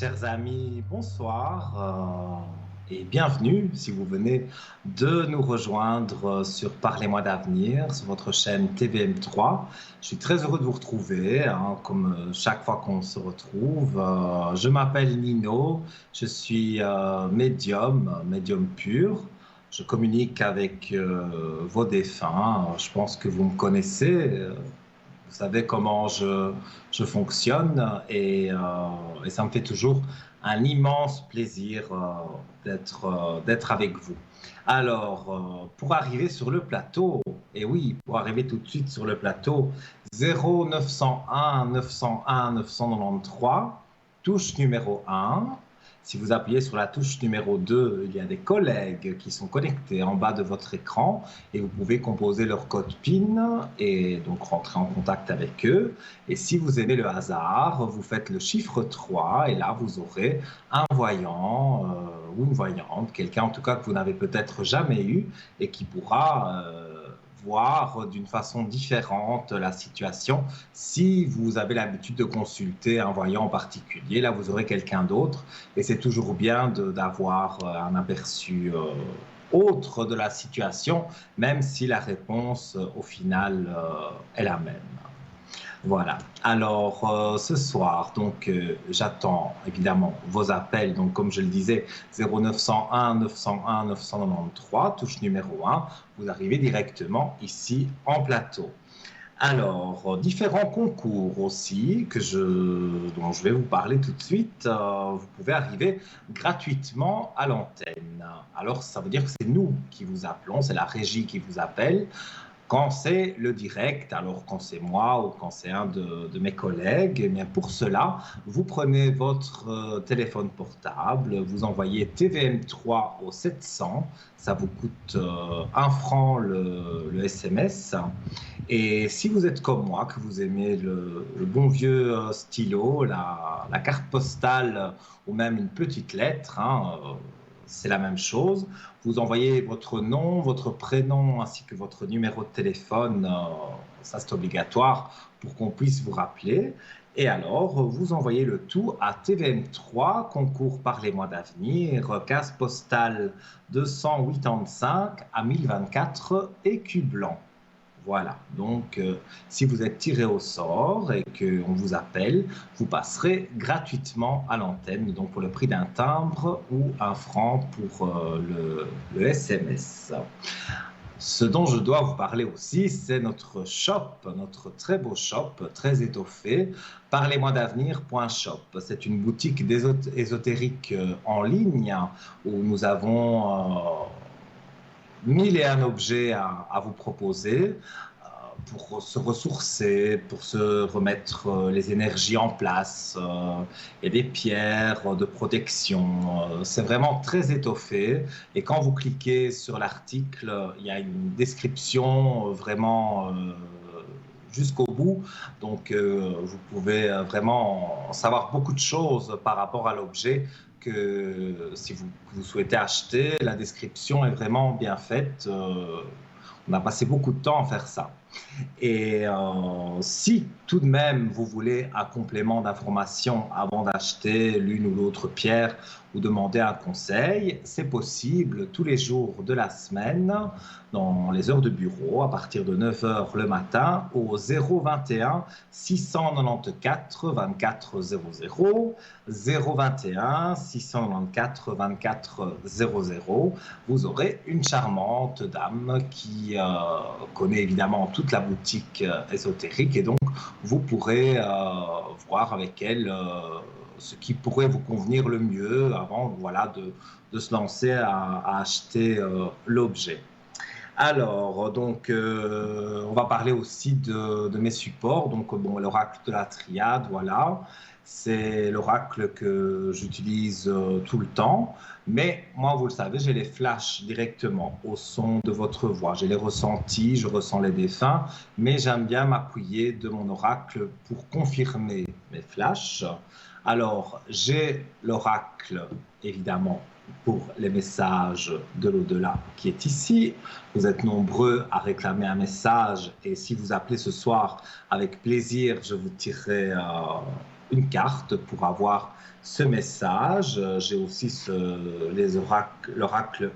Chers amis, bonsoir et bienvenue si vous venez de nous rejoindre sur Parlez-moi d'avenir, sur votre chaîne TVM3. Je suis très heureux de vous retrouver, hein, comme chaque fois qu'on se retrouve. Je m'appelle Nino, je suis médium pur. Je communique avec vos défunts. Je pense que vous me connaissez. Vous savez comment je fonctionne et ça me fait toujours un immense plaisir d'être avec vous. Alors, pour arriver sur le plateau, et oui, pour arriver tout de suite sur le plateau, 0901 901 993, touche numéro 1. Si vous appuyez sur la touche numéro 2, il y a des collègues qui sont connectés en bas de votre écran et vous pouvez composer leur code PIN et donc rentrer en contact avec eux. Et si vous aimez le hasard, vous faites le chiffre 3 et là vous aurez un voyant ou une voyante, quelqu'un en tout cas que vous n'avez peut-être jamais eu et qui pourra voir d'une façon différente la situation. Si vous avez l'habitude de consulter un voyant en particulier, là vous aurez quelqu'un d'autre et c'est toujours bien d'avoir un aperçu autre de la situation, même si la réponse au final est la même. Voilà. Alors ce soir, donc j'attends évidemment vos appels. Donc comme je le disais, 0901 901 993, touche numéro 1. Vous arrivez directement ici en plateau. Alors, différents concours aussi dont je vais vous parler tout de suite. Vous pouvez arriver gratuitement à l'antenne. Alors, ça veut dire que c'est nous qui vous appelons, c'est la régie qui vous appelle. Quand c'est le direct, alors quand c'est moi ou quand c'est un de mes collègues, eh bien pour cela, vous prenez votre téléphone portable, vous envoyez TVM3 au 700, ça vous coûte 1 franc le SMS. Et si vous êtes comme moi, que vous aimez le bon vieux stylo, la carte postale ou même une petite lettre, hein, c'est la même chose. Vous envoyez votre nom, votre prénom ainsi que votre numéro de téléphone, ça c'est obligatoire pour qu'on puisse vous rappeler. Et alors, vous envoyez le tout à TVM3, concours Parlez-moi d'avenir, case postale 285 à 1024 écus blancs. Voilà, donc si vous êtes tiré au sort et qu'on vous appelle, vous passerez gratuitement à l'antenne, donc pour le prix d'un timbre ou 1 franc pour le SMS. Ce dont je dois vous parler aussi, c'est notre shop, notre très beau shop, très étoffé, parlez-moi-d'avenir.shop. C'est une boutique ésotérique en ligne où nous avons 1001 objets à vous proposer pour se ressourcer, pour se remettre les énergies en place. Il y a des pierres de protection. C'est vraiment très étoffé. Et quand vous cliquez sur l'article, il y a une description vraiment jusqu'au bout. Donc, vous pouvez vraiment savoir beaucoup de choses par rapport à l'objet que si vous souhaitez acheter. La description est vraiment bien faite. On a passé beaucoup de temps à faire ça. Et si tout de même vous voulez un complément d'information avant d'acheter l'une ou l'autre pierre ou demander un conseil, c'est possible tous les jours de la semaine, dans les heures de bureau, à partir de 9 h le matin, au 021 694 24 00, 021 694 24 00. Vous aurez une charmante dame qui connaît évidemment toute la boutique ésotérique et donc vous pourrez voir avec elle ce qui pourrait vous convenir le mieux avant voilà, de se lancer à acheter l'objet. Alors, donc, on va parler aussi de mes supports. Donc, bon, l'oracle de la triade, voilà. C'est l'oracle que j'utilise tout le temps. Mais moi, vous le savez, j'ai les flashs directement au son de votre voix. J'ai les ressentis, je ressens les défunts, mais j'aime bien m'appuyer de mon oracle pour confirmer mes flashs. Alors, j'ai l'oracle, évidemment, pour les messages de l'au-delà qui est ici. Vous êtes nombreux à réclamer un message et si vous appelez ce soir, avec plaisir, je vous tirerai une carte pour avoir ce message. J'ai aussi l'oracle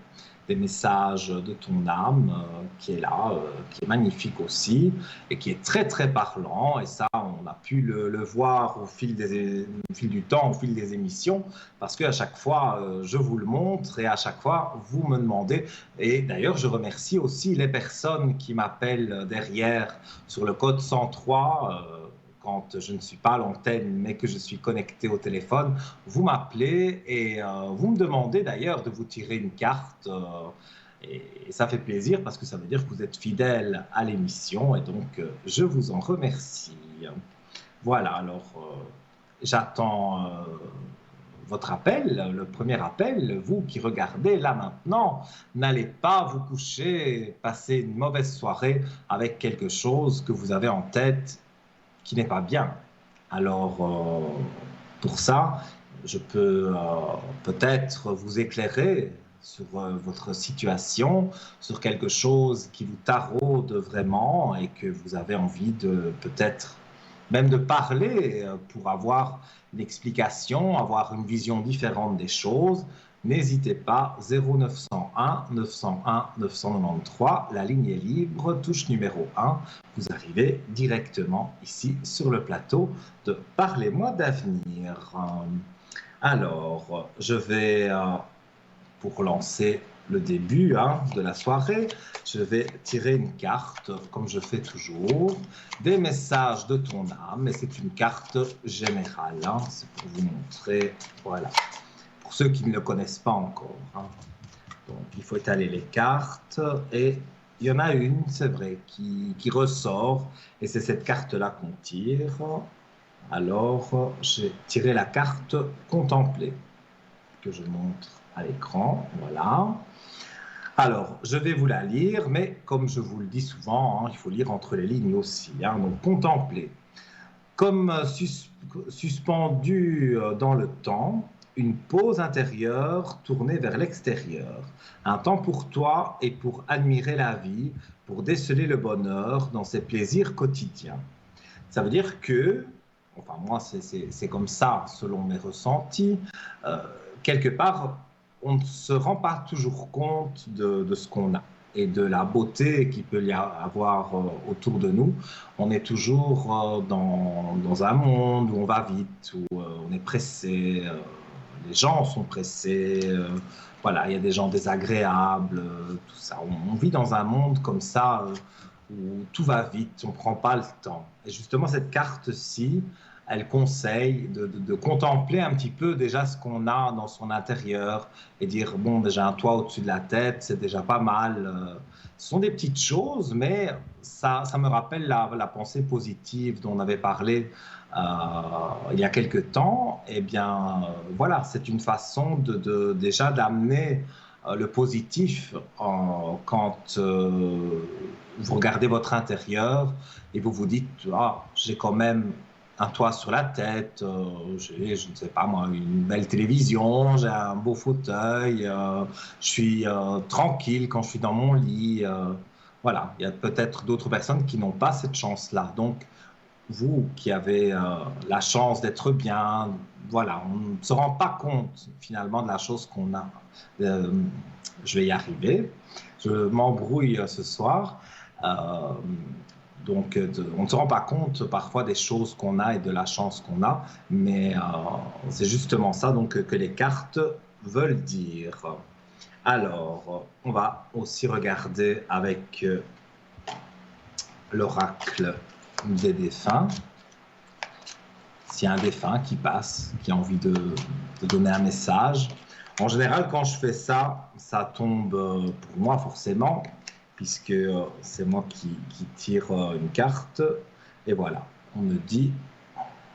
des messages de ton âme qui est là, qui est magnifique aussi et qui est très très parlant. Et ça, on a pu le voir au fil du temps, au fil des émissions, parce qu'à chaque fois, je vous le montre et à chaque fois, vous me demandez. Et d'ailleurs, je remercie aussi les personnes qui m'appellent derrière sur le code 103. Quand je ne suis pas à l'antenne, mais que je suis connecté au téléphone, vous m'appelez et vous me demandez d'ailleurs de vous tirer une carte. Et ça fait plaisir parce que ça veut dire que vous êtes fidèle à l'émission et donc je vous en remercie. Voilà, alors j'attends votre appel, le premier appel. Vous qui regardez là maintenant, n'allez pas vous coucher, passer une mauvaise soirée avec quelque chose que vous avez en tête qui n'est pas bien. Alors, pour ça, je peux peut-être vous éclairer sur votre situation, sur quelque chose qui vous taraude vraiment et que vous avez envie de peut-être même de parler pour avoir une explication, avoir une vision différente des choses. N'hésitez pas, 0901 901 993, la ligne est libre, touche numéro 1. Vous arrivez directement ici sur le plateau de Parlez-moi d'avenir. Alors, je vais, pour lancer le début de la soirée, je vais tirer une carte, comme je fais toujours, des messages de ton âme, et c'est une carte générale, c'est pour vous montrer, voilà, pour ceux qui ne le connaissent pas encore. Donc, il faut étaler les cartes, et il y en a une, c'est vrai, qui ressort, et c'est cette carte-là qu'on tire. Alors, j'ai tiré la carte Contempler, que je montre à l'écran, voilà. Alors, je vais vous la lire, mais comme je vous le dis souvent, il faut lire entre les lignes aussi. Donc, contempler. Comme suspendu dans le temps, une pause intérieure tournée vers l'extérieur. Un temps pour toi et pour admirer la vie, pour déceler le bonheur dans ses plaisirs quotidiens. Ça veut dire que, enfin moi c'est comme ça selon mes ressentis, quelque part on ne se rend pas toujours compte de ce qu'on a et de la beauté qu'il peut y avoir autour de nous. On est toujours dans un monde où on va vite, où on est pressé, les gens sont pressés, voilà, il y a des gens désagréables, tout ça. On vit dans un monde comme ça où tout va vite, on ne prend pas le temps. Et justement, cette carte-ci, elle conseille de contempler un petit peu déjà ce qu'on a dans son intérieur et dire, bon, déjà un toit au-dessus de la tête, c'est déjà pas mal. Ce sont des petites choses, mais ça me rappelle la pensée positive dont on avait parlé il y a quelque temps. Eh bien, voilà, c'est une façon déjà d'amener le positif quand vous regardez votre intérieur et vous vous dites, ah, j'ai quand même un toit sur la tête, j'ai, je ne sais pas moi, une belle télévision, j'ai un beau fauteuil, je suis tranquille quand je suis dans mon lit. Voilà, il y a peut-être d'autres personnes qui n'ont pas cette chance-là. Donc, vous qui avez la chance d'être bien, voilà, on ne se rend pas compte finalement de la chose qu'on a. Je vais y arriver. Je m'embrouille ce soir. Euh, donc, on ne se rend pas compte parfois des choses qu'on a et de la chance qu'on a, mais c'est justement ça donc, que les cartes veulent dire. Alors, on va aussi regarder avec l'oracle des défunts. S'il y a un défunt qui passe, qui a envie de donner un message. En général, quand je fais ça, ça tombe pour moi forcément, puisque c'est moi qui tire une carte. Et voilà, on me dit,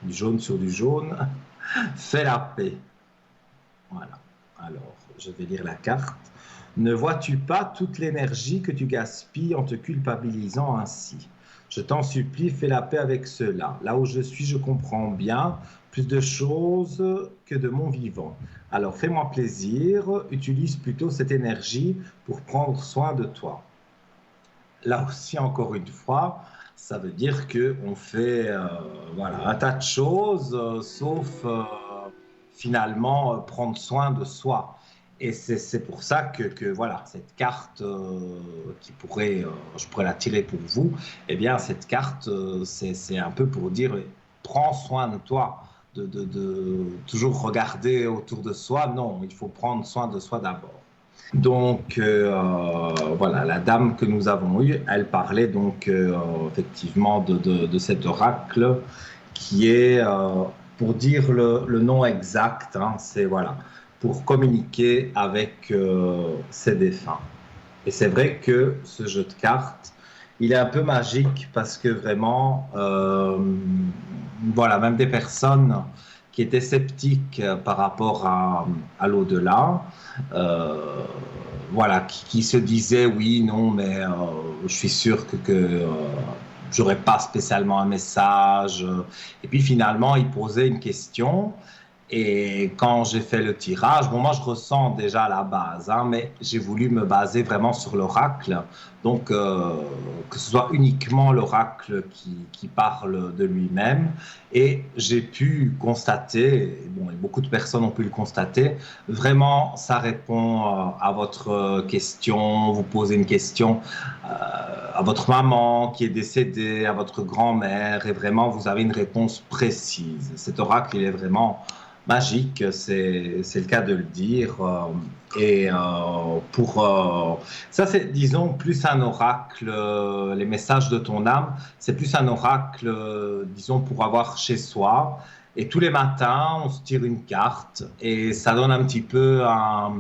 du jaune sur du jaune, fais la paix. Voilà, alors je vais lire la carte. Ne vois-tu pas toute l'énergie que tu gaspilles en te culpabilisant ainsi ? Je t'en supplie, fais la paix avec cela. Là où je suis, je comprends bien plus de choses que de mon vivant. Alors fais-moi plaisir, utilise plutôt cette énergie pour prendre soin de toi. Là aussi, encore une fois, ça veut dire qu'on fait voilà, un tas de choses, sauf finalement prendre soin de soi. Et c'est pour ça voilà, cette carte qui pourrait, je pourrais la tirer pour vous, eh bien, cette carte, c'est un peu pour dire, prends soin de toi, de toujours regarder autour de soi. Non, il faut prendre soin de soi d'abord. Donc voilà, la dame que nous avons eue, elle parlait donc effectivement de cet oracle qui est, pour dire le nom exact, hein, c'est voilà, pour communiquer avec ses défunts. Et c'est vrai que ce jeu de cartes, il est un peu magique parce que vraiment, voilà, même des personnes qui étaient sceptiques par rapport à l'au-delà, euh, voilà, qui se disaient oui, non, mais je suis sûr que j'aurais pas spécialement un message. Et puis finalement, ils posaient une question. Et quand j'ai fait le tirage, bon, moi je ressens déjà la base, hein, mais j'ai voulu me baser vraiment sur l'oracle. Donc, que ce soit uniquement l'oracle qui parle de lui-même. Et j'ai pu constater, et bon, et beaucoup de personnes ont pu le constater, vraiment ça répond à votre question. Vous posez une question à votre maman qui est décédée, à votre grand-mère, et vraiment vous avez une réponse précise. Cet oracle, il est vraiment magique, c'est le cas de le dire. Et pour ça, c'est disons plus un oracle. Les messages de ton âme, c'est plus un oracle, disons pour avoir chez soi. Et tous les matins, on se tire une carte et ça donne un petit peu un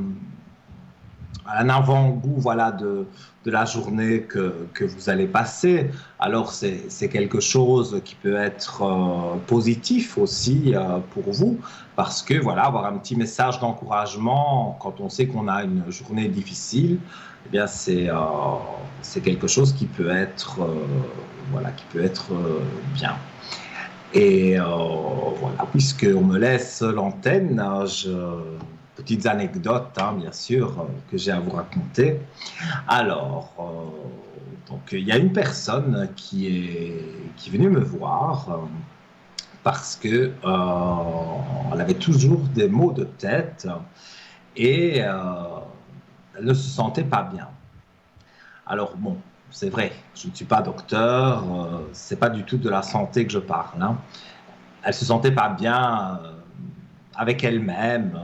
avant-goût voilà, de la journée que vous allez passer. Alors c'est quelque chose qui peut être positif aussi pour vous, parce que voilà, avoir un petit message d'encouragement quand on sait qu'on a une journée difficile, eh bien c'est quelque chose qui peut être, voilà, qui peut être bien. Et voilà, puisqu'on me laisse l'antenne, petites anecdotes, hein, bien sûr, que j'ai à vous raconter. Alors, donc, il y a une personne qui est venue me voir parce que elle avait toujours des maux de tête et elle ne se sentait pas bien. Alors bon, c'est vrai, je ne suis pas docteur, c'est pas du tout de la santé que je parle, hein. Elle se sentait pas bien avec elle-même.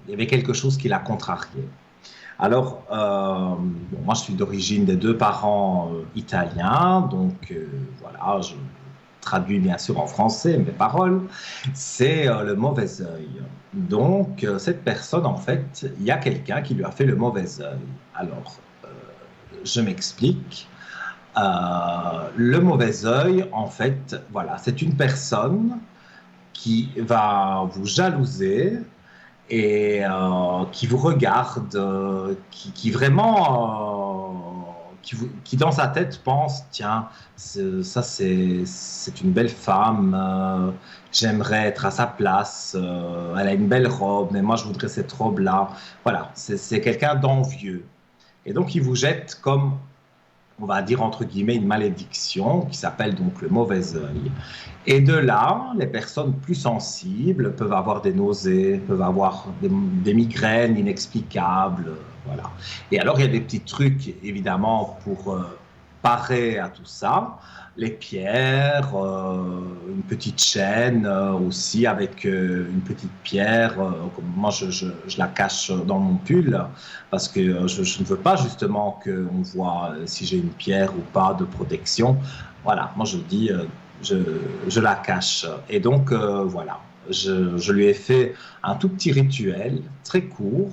Il y avait quelque chose qui la contrariait. Alors, bon, moi, je suis d'origine des deux parents italiens, donc voilà, je traduis bien sûr en français mes paroles. C'est le mauvais œil. Donc, cette personne, en fait, il y a quelqu'un qui lui a fait le mauvais œil. Alors, euh, je m'explique. Le mauvais œil, en fait, voilà, c'est une personne qui va vous jalouser et qui vous regarde, qui vraiment, qui dans sa tête pense, tiens, ça c'est une belle femme, j'aimerais être à sa place, elle a une belle robe, mais moi je voudrais cette robe-là. Voilà, c'est quelqu'un d'envieux. Et donc il vous jette comme on va dire entre guillemets, une malédiction qui s'appelle donc le mauvais œil. Et de là, les personnes plus sensibles peuvent avoir des nausées, peuvent avoir des migraines inexplicables, voilà. Et alors, il y a des petits trucs, évidemment, pour parer à tout ça. Les pierres, une petite chaîne aussi avec une petite pierre. Moi, je la cache dans mon pull parce que je ne veux pas justement qu'on voit si j'ai une pierre ou pas de protection. Voilà, moi je dis, je, je la cache. Et donc, voilà, je lui ai fait un tout petit rituel très court.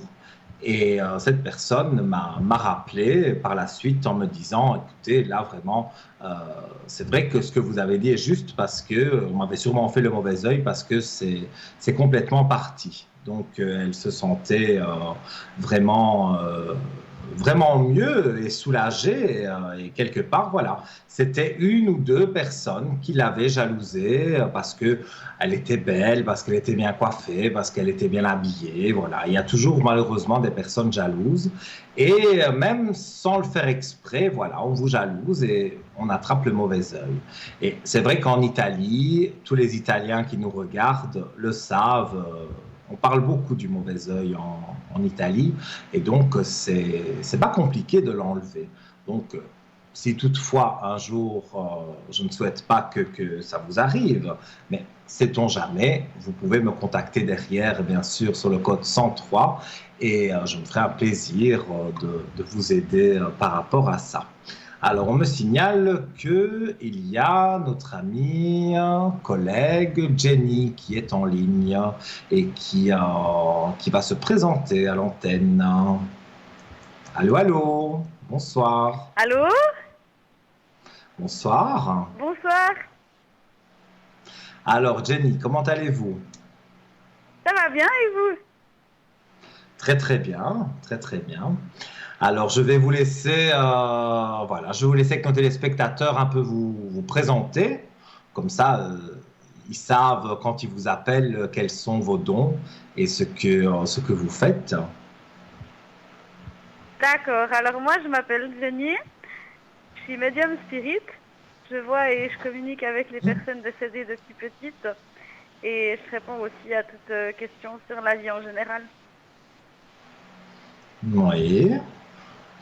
Et cette personne m'a rappelé par la suite en me disant, écoutez, là vraiment, euh, c'est vrai que ce que vous avez dit est juste parce que on m'avait sûrement fait le mauvais œil parce que c'est complètement parti. Donc elle se sentait vraiment vraiment mieux et soulagé. Et quelque part, voilà, c'était une ou deux personnes qui l'avaient jalousée parce que elle était belle, parce qu'elle était bien coiffée, parce qu'elle était bien habillée. Voilà, il y a toujours malheureusement des personnes jalouses. Et même sans le faire exprès, voilà, on vous jalouse et on attrape le mauvais œil. Et c'est vrai qu'en Italie, tous les Italiens qui nous regardent le savent. On parle beaucoup du mauvais œil en Italie. Et donc, c'est pas compliqué de l'enlever. Donc, si toutefois un jour, je ne souhaite pas que ça vous arrive, mais sait-on jamais, vous pouvez me contacter derrière, bien sûr, sur le code 103 et je me ferai un plaisir de vous aider par rapport à ça. Alors, on me signale qu'il y a notre amie, collègue Jenny qui est en ligne et qui va se présenter à l'antenne. Allô, allô, bonsoir. Allô? Bonsoir. Bonsoir. Alors, Jenny, comment allez-vous? Ça va bien et vous? Très, très bien, très, très bien. Alors, je vais vous laisser, voilà, je vais vous laisser avec nos téléspectateurs un peu vous présenter. Comme ça, ils savent quand ils vous appellent quels sont vos dons et ce que vous faites. D'accord. Alors moi, je m'appelle Jenny. Je suis médium spirit. Je vois et je communique avec les personnes décédées depuis petite. Et je réponds aussi à toutes questions sur la vie en général. Oui.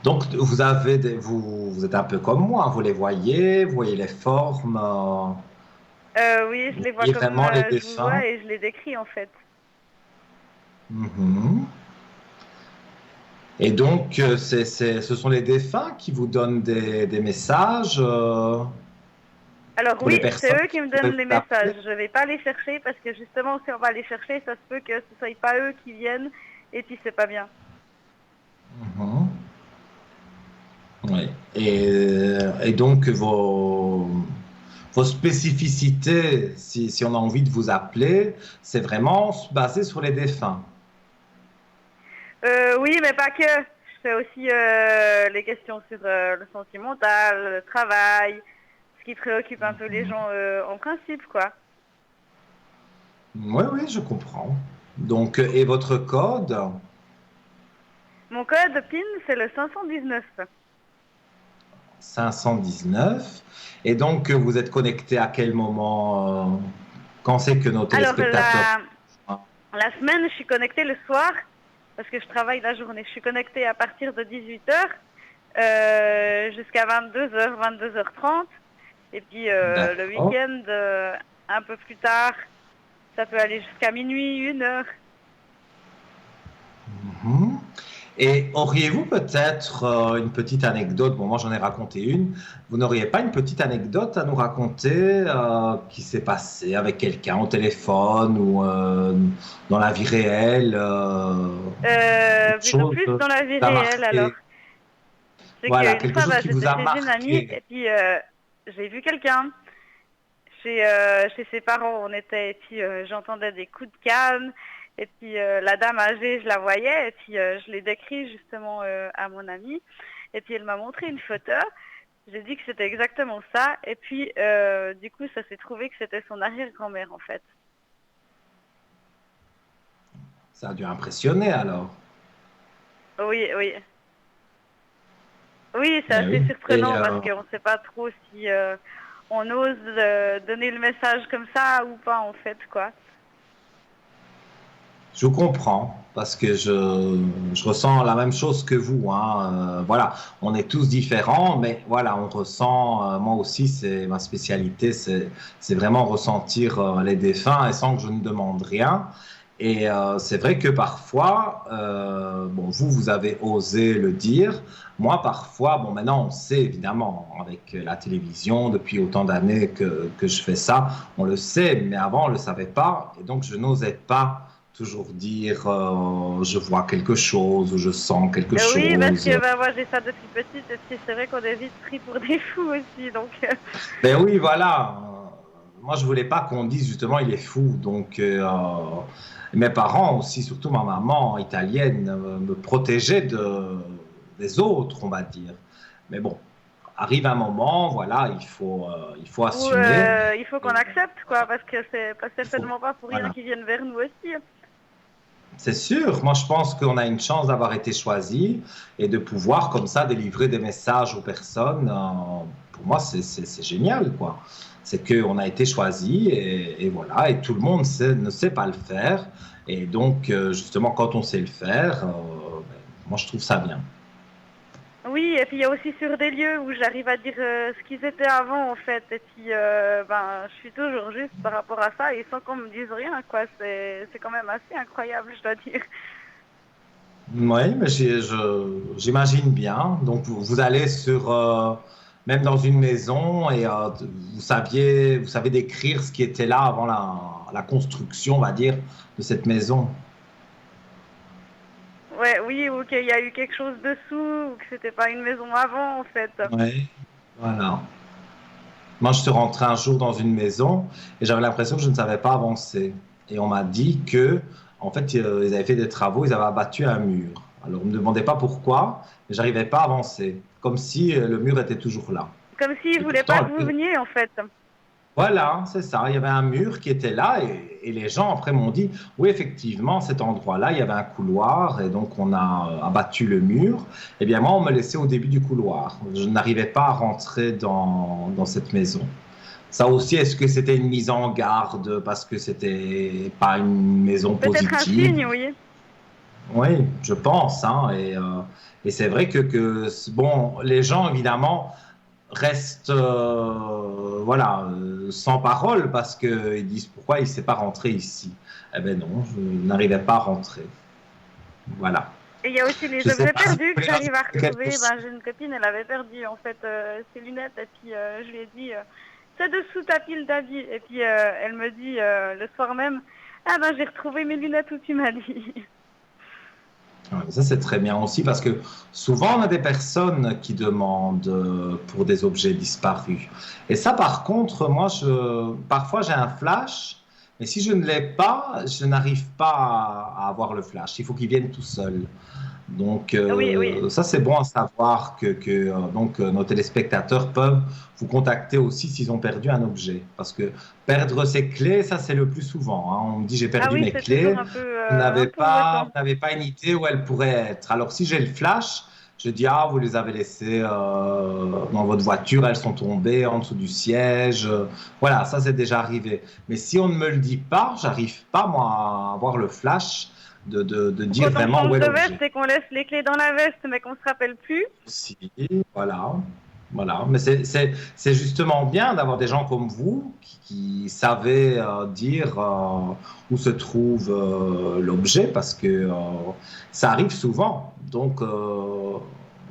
Donc, vous êtes un peu comme moi, vous voyez les formes, Oui, je vous les vois voyez comme vraiment les je vous vois défunts. et je les décris en fait. Mhm. Et donc, ce sont les défunts qui vous donnent des messages Alors pour les oui, c'est personnes eux qui qui me pourraient donnent vous les appeler. messages. Je vais pas les chercher parce que justement, si on va les chercher, ça se peut que ce soit pas eux qui viennent et puis c'est pas bien. Mhm. Oui. Et donc, vos spécificités, si on a envie de vous appeler, c'est vraiment basé sur les défunts. Oui, mais pas que. Je fais aussi les questions sur le sentimental, le travail, ce qui préoccupe un peu les gens en principe, quoi. Oui, oui, je comprends. Donc, et votre code? Mon code PIN, c'est le 519. 519. Et donc, vous êtes connecté à quel moment? Quand c'est que nos Alors, téléspectateurs... la semaine, je suis connectée le soir parce que je travaille la journée. Je suis connectée à partir de 18h jusqu'à 22h, 22h30. Et puis le D'accord. week-end, un peu plus tard, ça peut aller jusqu'à minuit, 1h. Mhm. Et auriez-vous peut-être une petite anecdote? Bon, moi j'en ai raconté une. Vous n'auriez pas une petite anecdote à nous raconter qui s'est passée avec quelqu'un au téléphone ou dans la vie réelle? Une Plutôt chose plus qui dans la vie vous a réelle alors. marqué. C'est Voilà, qu'une quelque fois, chose bah, qui vous j'étais a chez une amie marqué. et puis j'ai vu quelqu'un chez ses parents. On était et puis j'entendais des coups de canne et puis la dame âgée, je la voyais et puis je l'ai décrit justement à mon amie et puis elle m'a montré une photo. J'ai dit que c'était exactement ça et puis du coup ça s'est trouvé que c'était son arrière-grand-mère en fait. Ça a dû impressionner alors. Oui, oui. Oui, c'est Eh assez oui. Et surprenant parce qu'on ne sait pas trop si on ose donner le message comme ça ou pas en fait, quoi. je vous comprends parce que je ressens la même chose que vous, hein. Voilà, on est tous différents, mais voilà, on ressent. Moi aussi, c'est ma spécialité, c'est vraiment ressentir les défunts et sans que je ne demande rien. Et c'est vrai que parfois, bon, vous avez osé le dire. Moi, parfois, bon, maintenant, on sait évidemment, avec la télévision, depuis autant d'années que je fais ça, on le sait, mais avant, on ne le savait pas. Et donc, je n'osais pas toujours dire je vois quelque chose ou je sens quelque Oui, parce chose. que bah, moi j'ai ça depuis petite et puis c'est vrai qu'on est vite pris pour des fous aussi, donc Ben oui, voilà. Moi, je voulais pas qu'on dise justement il est fou. Donc, mes parents aussi, surtout ma maman italienne, me protégeaient des des autres, on va dire. Mais bon, arrive un moment, voilà, il faut Ou assumer. il faut qu'on Et, accepte, quoi, parce que c'est pas il faut, certainement pas pour rien voilà. qu'ils viennent vers nous aussi. C'est sûr, moi je pense qu'on a une chance d'avoir été choisi et de pouvoir comme ça délivrer des messages aux personnes. Pour moi, c'est génial, quoi. C'est qu'on a été choisi et voilà, et tout le monde ne sait pas le faire. Et donc, justement, quand on sait le faire, moi je trouve ça bien. Oui, et puis il y a aussi sur des lieux où j'arrive à dire ce qu'ils étaient avant, en fait. Et puis, ben, je suis toujours juste par rapport à ça et sans qu'on me dise rien, quoi. C'est quand même assez incroyable, je dois dire. Oui, mais j'imagine bien. Donc, vous allez sur, même dans une maison et vous savez décrire ce qui était là avant la construction, on va dire, de cette maison. Ouais, oui, ou qu'il y a eu quelque chose dessous, ou que c'était pas une maison avant, en fait. Oui, voilà. Moi, je suis rentré un jour dans une maison et j'avais l'impression que je ne savais pas avancer. Et on m'a dit que, en fait, ils avaient fait des travaux, ils avaient abattu un mur. Alors, on ne me demandait pas pourquoi, mais j'arrivais pas à avancer, comme si le mur était toujours là. Comme s'ils Et voulaient pas pourtant, que vous veniez, en fait. voilà, c'est ça. Il y avait un mur qui était là et les gens après m'ont dit, oui, effectivement, cet endroit-là, il y avait un couloir et donc on a abattu le mur. Eh bien, moi, on me laissait au début du couloir. Je n'arrivais pas à rentrer dans cette maison. Ça aussi, est-ce que c'était une mise en garde parce que c'était pas une maison Peut-être un positive? signe, oui. Oui, je pense, hein, et c'est vrai bon, les gens évidemment restent voilà, sans parole parce qu'ils disent pourquoi il ne s'est pas rentré ici. Eh ben non, je n'arrivais pas à rentrer. Voilà. Et il y a aussi les Je sais objets pas si vous perdus que voulez j'arrive à rajouter quelque retrouver. chose. Ben, j'ai une copine, elle avait perdu en fait ses lunettes et puis je lui ai dit c'est dessous ta pile d'habits. Et puis elle me dit le soir même ah ben j'ai retrouvé mes lunettes où tu m'as dit. Ouais, ça, c'est très bien aussi parce que souvent, on a des personnes qui demandent pour des objets disparus. Et ça, par contre, parfois, j'ai un flash, mais si je ne l'ai pas, je n'arrive pas à avoir le flash. Il faut qu'il vienne tout seul. Donc, Oui, oui. ça, c'est bon à savoir que nos téléspectateurs peuvent vous contacter aussi s'ils ont perdu un objet. Parce que perdre ses clés, ça, c'est le plus souvent, hein. On me dit, j'ai Ah perdu oui, mes c'est toujours clés. un peu embêtant. Vous n'avez pas une idée où elles pourraient être. Alors, si j'ai le flash, je dis, ah, vous les avez laissées dans votre voiture, elles sont tombées en dessous du siège. Voilà, ça, c'est déjà arrivé. Mais si on ne me le dit pas, j'arrive pas, moi, à avoir le flash de Ou dire quand on vraiment où change est de veste l'objet. et qu'on laisse les clés dans la veste mais qu'on se rappelle plus. Si, voilà. Voilà. Mais c'est justement bien d'avoir des gens comme vous qui savaient dire où se trouve l'objet parce que ça arrive souvent. Donc,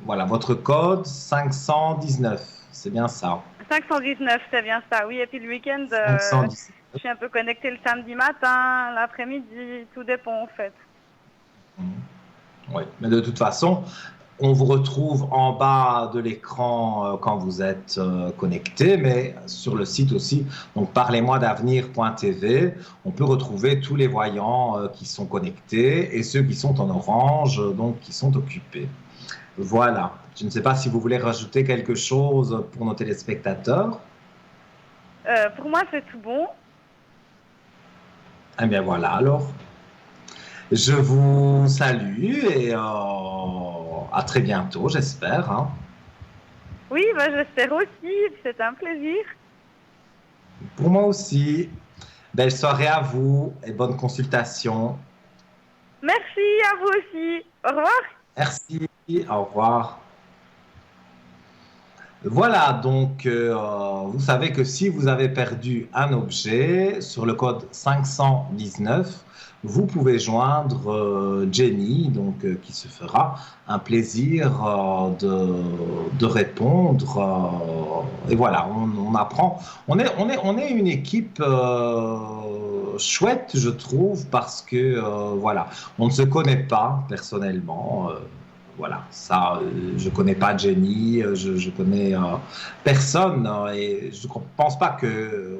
voilà, votre code 519, c'est bien ça. 519, c'est bien ça, oui. Et puis le week-end, 519. je suis un peu connectée le samedi matin, l'après-midi, tout dépend en fait. Oui, mais de toute façon, on vous retrouve en bas de l'écran quand vous êtes connecté, mais sur le site aussi, donc parlez-moi d'avenir.tv, on peut retrouver tous les voyants qui sont connectés et ceux qui sont en orange, donc qui sont occupés. Voilà. Je ne sais pas si vous voulez rajouter quelque chose pour nos téléspectateurs. Pour moi, c'est tout bon. Eh bien voilà, alors. Je vous salue et à très bientôt, j'espère, hein. Oui, bah, j'espère aussi, c'est un plaisir. Pour moi aussi. Belle soirée à vous et bonne consultation. Merci à vous aussi. Au revoir. Merci, au revoir. Voilà, donc vous savez que si vous avez perdu un objet sur le code 519, vous pouvez joindre Jenny, donc qui se fera un plaisir de répondre. Et voilà, on apprend. On est une équipe chouette, je trouve, parce que voilà, on ne se connaît pas personnellement. Voilà, ça, je connais pas Jenny, je connais personne et je ne pense pas que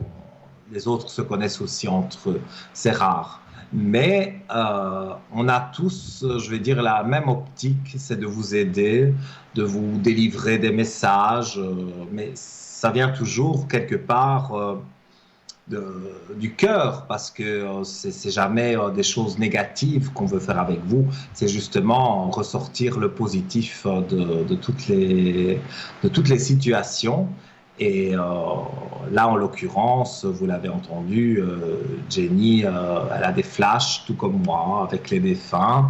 les autres se connaissent aussi entre eux. C'est rare. Mais on a tous, je vais dire, la même optique, c'est de vous aider, de vous délivrer des messages, mais ça vient toujours quelque part du cœur, parce que c'est jamais des choses négatives qu'on veut faire avec vous, c'est justement ressortir le positif de toutes les situations. Et là, en l'occurrence, vous l'avez entendu, Jenny, elle a des flashs, tout comme moi, avec les défunts.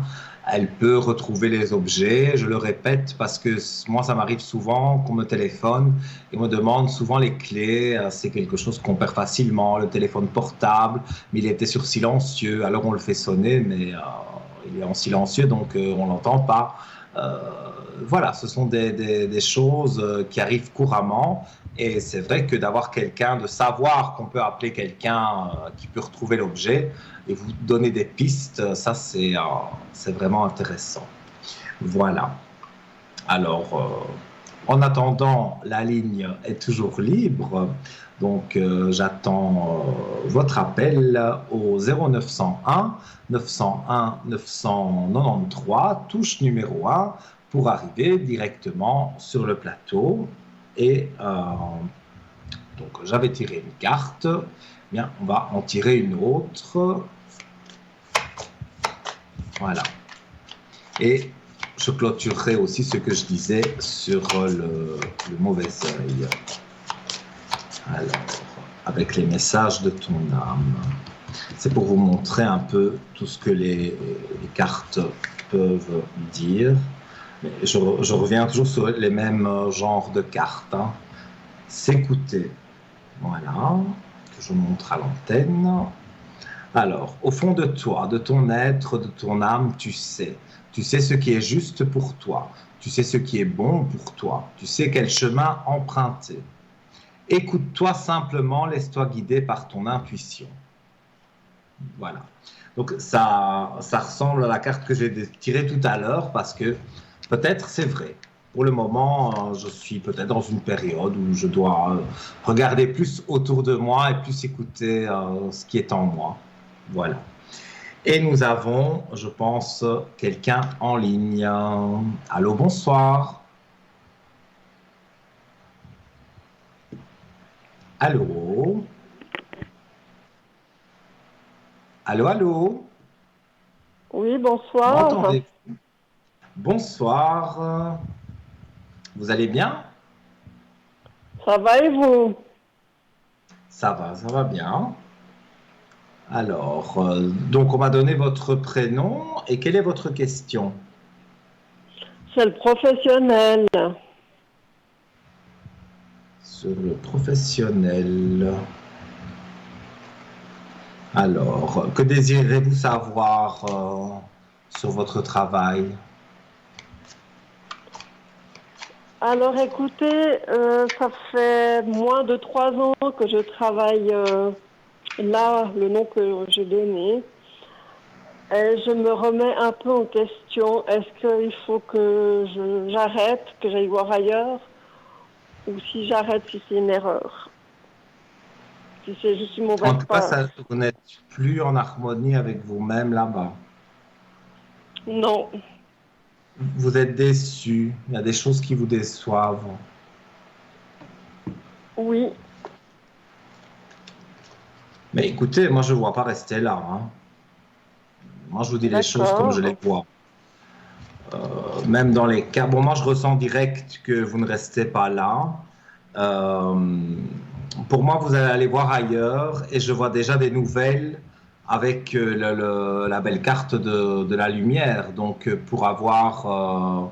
Elle peut retrouver les objets. Je le répète parce que moi, ça m'arrive souvent qu'on me téléphone et me demande souvent les clés. C'est quelque chose qu'on perd facilement, le téléphone portable, mais il était sur silencieux. Alors on le fait sonner, mais il est en silencieux, donc on l'entend pas. Euh, voilà, ce sont des choses qui arrivent couramment. Et c'est vrai que d'avoir quelqu'un, de savoir qu'on peut appeler quelqu'un qui peut retrouver l'objet et vous donner des pistes, ça c'est vraiment intéressant. Voilà. Alors, en attendant, la ligne est toujours libre. Donc, j'attends votre appel au 0901 901 993, touche numéro 1, pour arriver directement sur le plateau. Et donc, j'avais tiré une carte. Bien, on va en tirer une autre. Voilà. Et je clôturerai aussi ce que je disais sur le mauvais œil. Alors, avec les messages de ton âme. C'est pour vous montrer un peu tout ce que les cartes peuvent dire. Mais je reviens toujours sur les mêmes genres de cartes. Hein. S'écouter. Voilà, que je montre à l'antenne. Alors, au fond de toi, de ton être, de ton âme, tu sais. Tu sais ce qui est juste pour toi. Tu sais ce qui est bon pour toi. Tu sais quel chemin emprunter. Écoute-toi simplement, laisse-toi guider par ton intuition. Voilà. Donc, ça ressemble à la carte que j'ai tirée tout à l'heure parce que peut-être c'est vrai. Pour le moment, je suis peut-être dans une période où je dois regarder plus autour de moi et plus écouter ce qui est en moi. Voilà. Et nous avons, je pense, quelqu'un en ligne. Allô, bonsoir. Allô. Allô, allô. Oui, bonsoir. M'entendez-vous? Bonsoir. Vous allez bien? Ça va et vous? Ça va bien. Alors, donc on m'a donné votre prénom et quelle est votre question? C'est le professionnel. Sur le professionnel. Alors, que désirez-vous savoir sur votre travail? Alors écoutez, ça fait moins de 3 ans que je travaille là, le nom que j'ai donné. Et je me remets un peu en question. Est-ce qu'il faut que j'arrête, que j'aille voir ailleurs? Ou si j'arrête, si c'est une erreur? Si c'est juste une En mauvaise tout cas, passe? vous n'êtes plus en harmonie avec vous-même là-bas. Non. Vous êtes déçu. Il y a des choses qui vous déçoivent. Oui. Mais écoutez, moi, je ne vois pas rester là. Hein. Moi, je vous dis les choses comme je les vois. Même dans les cas... Bon, moi, je ressens direct que vous ne restez pas là. Pour moi, vous allez aller voir ailleurs et je vois déjà des nouvelles avec la belle carte de la lumière. Donc, pour avoir...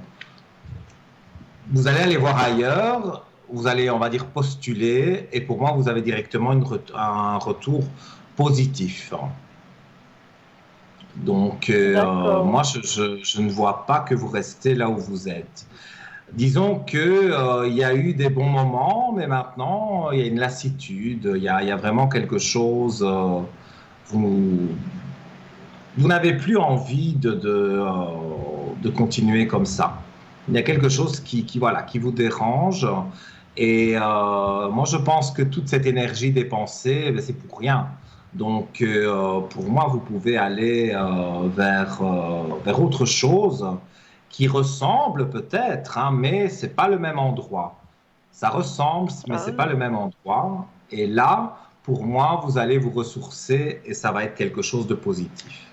vous allez aller voir ailleurs, vous allez, on va dire, postuler et pour moi, vous avez directement un retour positif. Donc, moi, je ne vois pas que vous restez là où vous êtes. Disons que il y a eu des bons moments, mais maintenant, il y a une lassitude, il y a vraiment quelque chose. Vous n'avez plus envie de continuer comme ça. Il y a quelque chose voilà, qui vous dérange Et moi, je pense que toute cette énergie dépensée, ben, c'est pour rien. Donc, pour moi, vous pouvez aller vers autre chose qui ressemble peut-être, hein, mais c'est pas le même endroit. Ça ressemble, mais c'est pas Ah, le même endroit. Et là, pour moi, vous allez vous ressourcer et ça va être quelque chose de positif.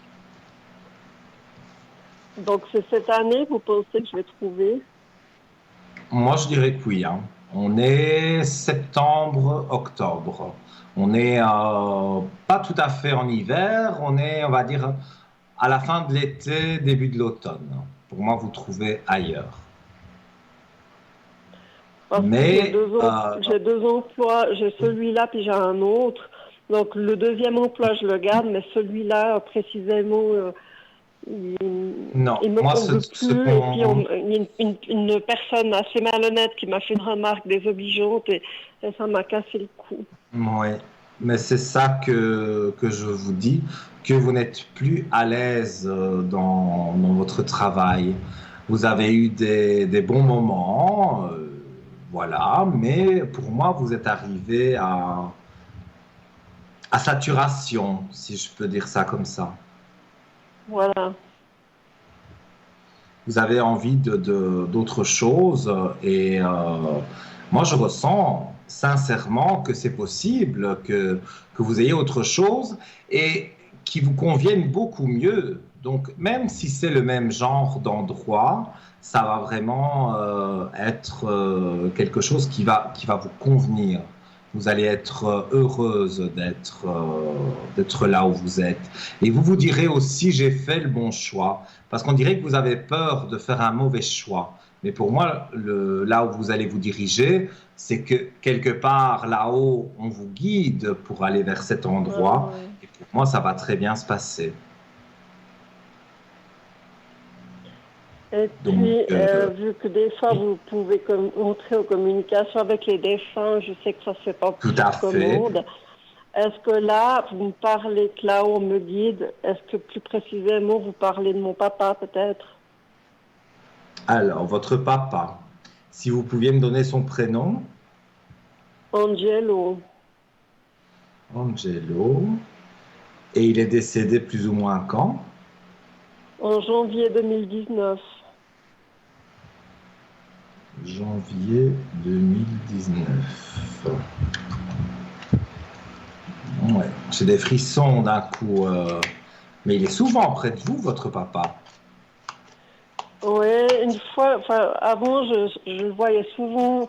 donc c'est cette année, vous pensez que je vais trouver? Moi, je dirais que oui, hein. On est septembre, octobre. On est pas tout à fait en hiver, on est, on va dire, à la fin de l'été, début de l'automne. Pour moi, vous trouvez ailleurs. Parce que Mais j'ai deux emplois, j'ai celui-là puis j'ai un autre. Donc le deuxième emploi, je le garde, mais celui-là, précisément, il, non, il me moi, comble ce plus. Et puis qu'on... il y a une personne assez malhonnête qui m'a fait une remarque désobligeante et ça m'a cassé le cou. Oui, mais c'est ça que je vous dis, que vous n'êtes plus à l'aise dans votre travail. Vous avez eu des bons moments, voilà, mais pour moi, vous êtes arrivé à saturation, si je peux dire ça comme ça. Voilà. Vous avez envie d'autre chose et moi, je ressens sincèrement que c'est possible que vous ayez autre chose et qui vous convienne beaucoup mieux. Donc, même si c'est le même genre d'endroit, ça va vraiment être quelque chose qui va vous convenir. Vous allez être heureuse d'être là où vous êtes. Et vous vous direz aussi, j'ai fait le bon choix. Parce qu'on dirait que vous avez peur de faire un mauvais choix. Mais pour moi, là où vous allez vous diriger, c'est que quelque part là-haut, on vous guide pour aller vers cet endroit. Ouais. Et pour moi, ça va très bien se passer. Et Donc, puis, vu que des fois vous pouvez entrer en communication avec les défunts, je sais que ça se fait pas tout sur à fait. commande. Est-ce que là, vous me parlez que là-haut on me guide? Est-ce que plus précisément vous parlez de mon papa peut-être? Alors, votre papa, si vous pouviez me donner son prénom, Angelo, Angelo, et il est décédé plus ou moins quand? en janvier 2019. Janvier 2019. Ouais, j'ai des frissons d'un coup. Mais il est souvent près de vous, votre papa. Oui, une fois, enfin, avant, je le voyais souvent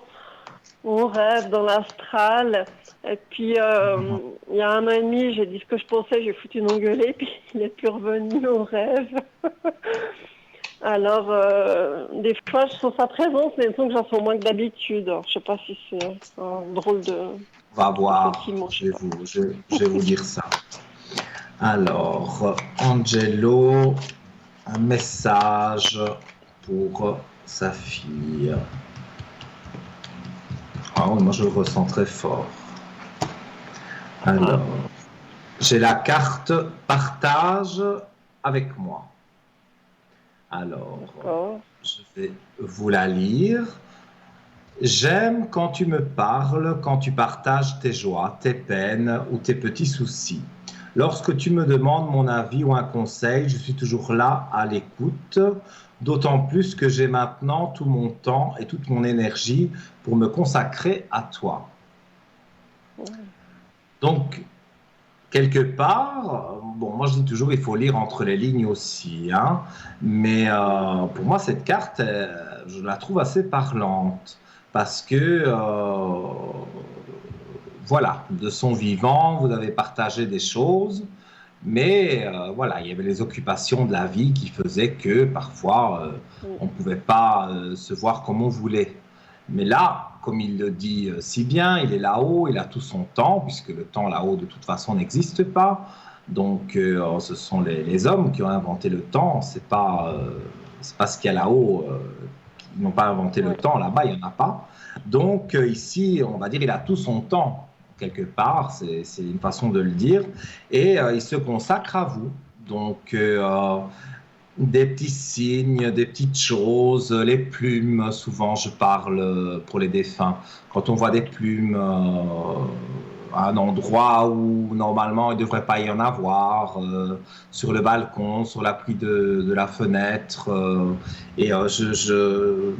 en rêve dans l'astral. Et puis, Mhm. il y a un an et demi, j'ai dit ce que je pensais, j'ai foutu une engueulée, puis il est plus revenu en rêve. Alors, des fois, je sens sa présence, mais il me semble que j'en sens moins que d'habitude. Alors, je sais pas si c'est un drôle On va de voir. sentiment, je sais pas. Je vais vous dire ça. Alors, Angelo, un message pour sa fille. Ah, oui, moi, je le ressens très fort. Ah, Alors, j'ai la carte partage avec moi. Alors, d'accord. je vais vous la lire. J'aime quand tu me parles, quand tu partages tes joies, tes peines ou tes petits soucis. Lorsque tu me demandes mon avis ou un conseil, je suis toujours là à l'écoute, d'autant plus que j'ai maintenant tout mon temps et toute mon énergie pour me consacrer à toi. Donc, quelque part, bon, moi je dis toujours il faut lire entre les lignes aussi, hein, mais pour moi cette carte, je la trouve assez parlante parce que voilà, de son vivant, vous avez partagé des choses, mais voilà, il y avait les occupations de la vie qui faisaient que parfois Mm. on ne pouvait pas se voir comme on voulait. Mais là, comme il le dit si bien, il est là-haut, il a tout son temps, puisque le temps là-haut de toute façon n'existe pas. Donc ce sont les hommes qui ont inventé le temps, c'est pas ce qu'il y a là-haut. Ils n'ont pas inventé le Ouais. temps, là-bas il n'y en a pas. Donc ici, on va dire, il a tout son temps quelque part, c'est une façon de le dire, et il se consacre à vous. Donc, Des petits signes, des petites choses, les plumes, souvent je parle pour les défunts. Quand on voit des plumes à un endroit où normalement il ne devrait pas y en avoir, sur le balcon, sur l'appui de la fenêtre, et je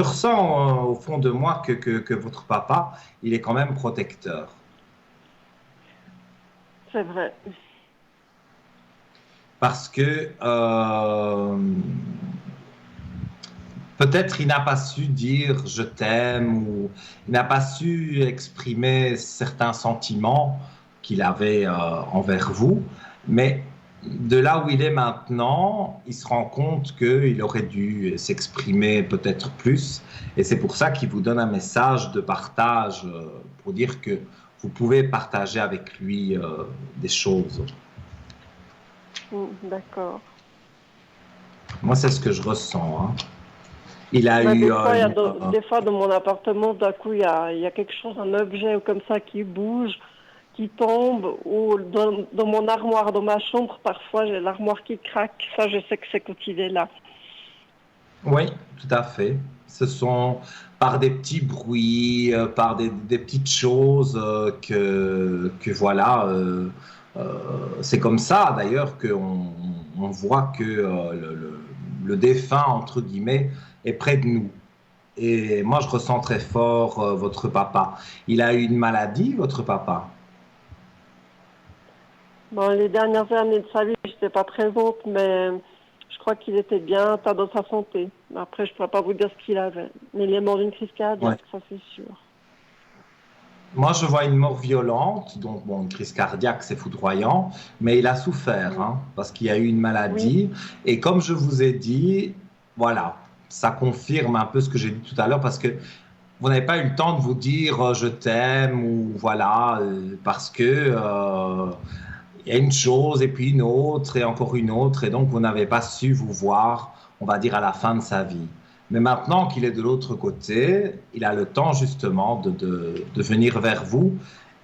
ressens au fond de moi que votre papa, il est quand même protecteur. C'est vrai. Parce que peut-être il n'a pas su dire je t'aime ou il n'a pas su exprimer certains sentiments qu'il avait envers vous, mais de là où il est maintenant, il se rend compte qu'il aurait dû s'exprimer peut-être plus et c'est pour ça qu'il vous donne un message de partage pour dire que vous pouvez partager avec lui des choses. D'accord. Moi, c'est ce que je ressens. Hein. Il a Mais eu des fois, des fois, dans mon appartement, d'un coup, il y a quelque chose, un objet comme ça qui bouge, qui tombe, ou dans mon armoire, dans ma chambre, parfois, j'ai l'armoire qui craque. Ça, je sais que c'est quand il est là. Oui, tout à fait. Ce sont par des petits bruits, par des petites choses que voilà. C'est comme ça, d'ailleurs, qu'on on voit que le défunt, entre guillemets, est près de nous. Et moi, je ressens très fort votre papa. Il a eu une maladie, votre papa? Bon, les dernières années de sa vie, je n'étais pas présente, mais je crois qu'il était bien atteint dans sa santé. Après, je ne pourrais pas vous dire ce qu'il avait. Mais il est mort d'une crise Ouais. cardiaque, ça c'est sûr. Moi, je vois une mort violente, donc bon, une crise cardiaque, c'est foudroyant, mais il a souffert, Oui. hein, parce qu'il y a eu une Oui. maladie. Et comme je vous ai dit, voilà, ça confirme un peu ce que j'ai dit tout à l'heure, parce que vous n'avez pas eu le temps de vous dire je t'aime ou voilà, parce que il y a une chose et puis une autre et encore une autre, et donc vous n'avez pas su vous voir, on va dire, à la fin de sa vie. Mais maintenant qu'il est de l'autre côté, il a le temps justement de venir vers vous.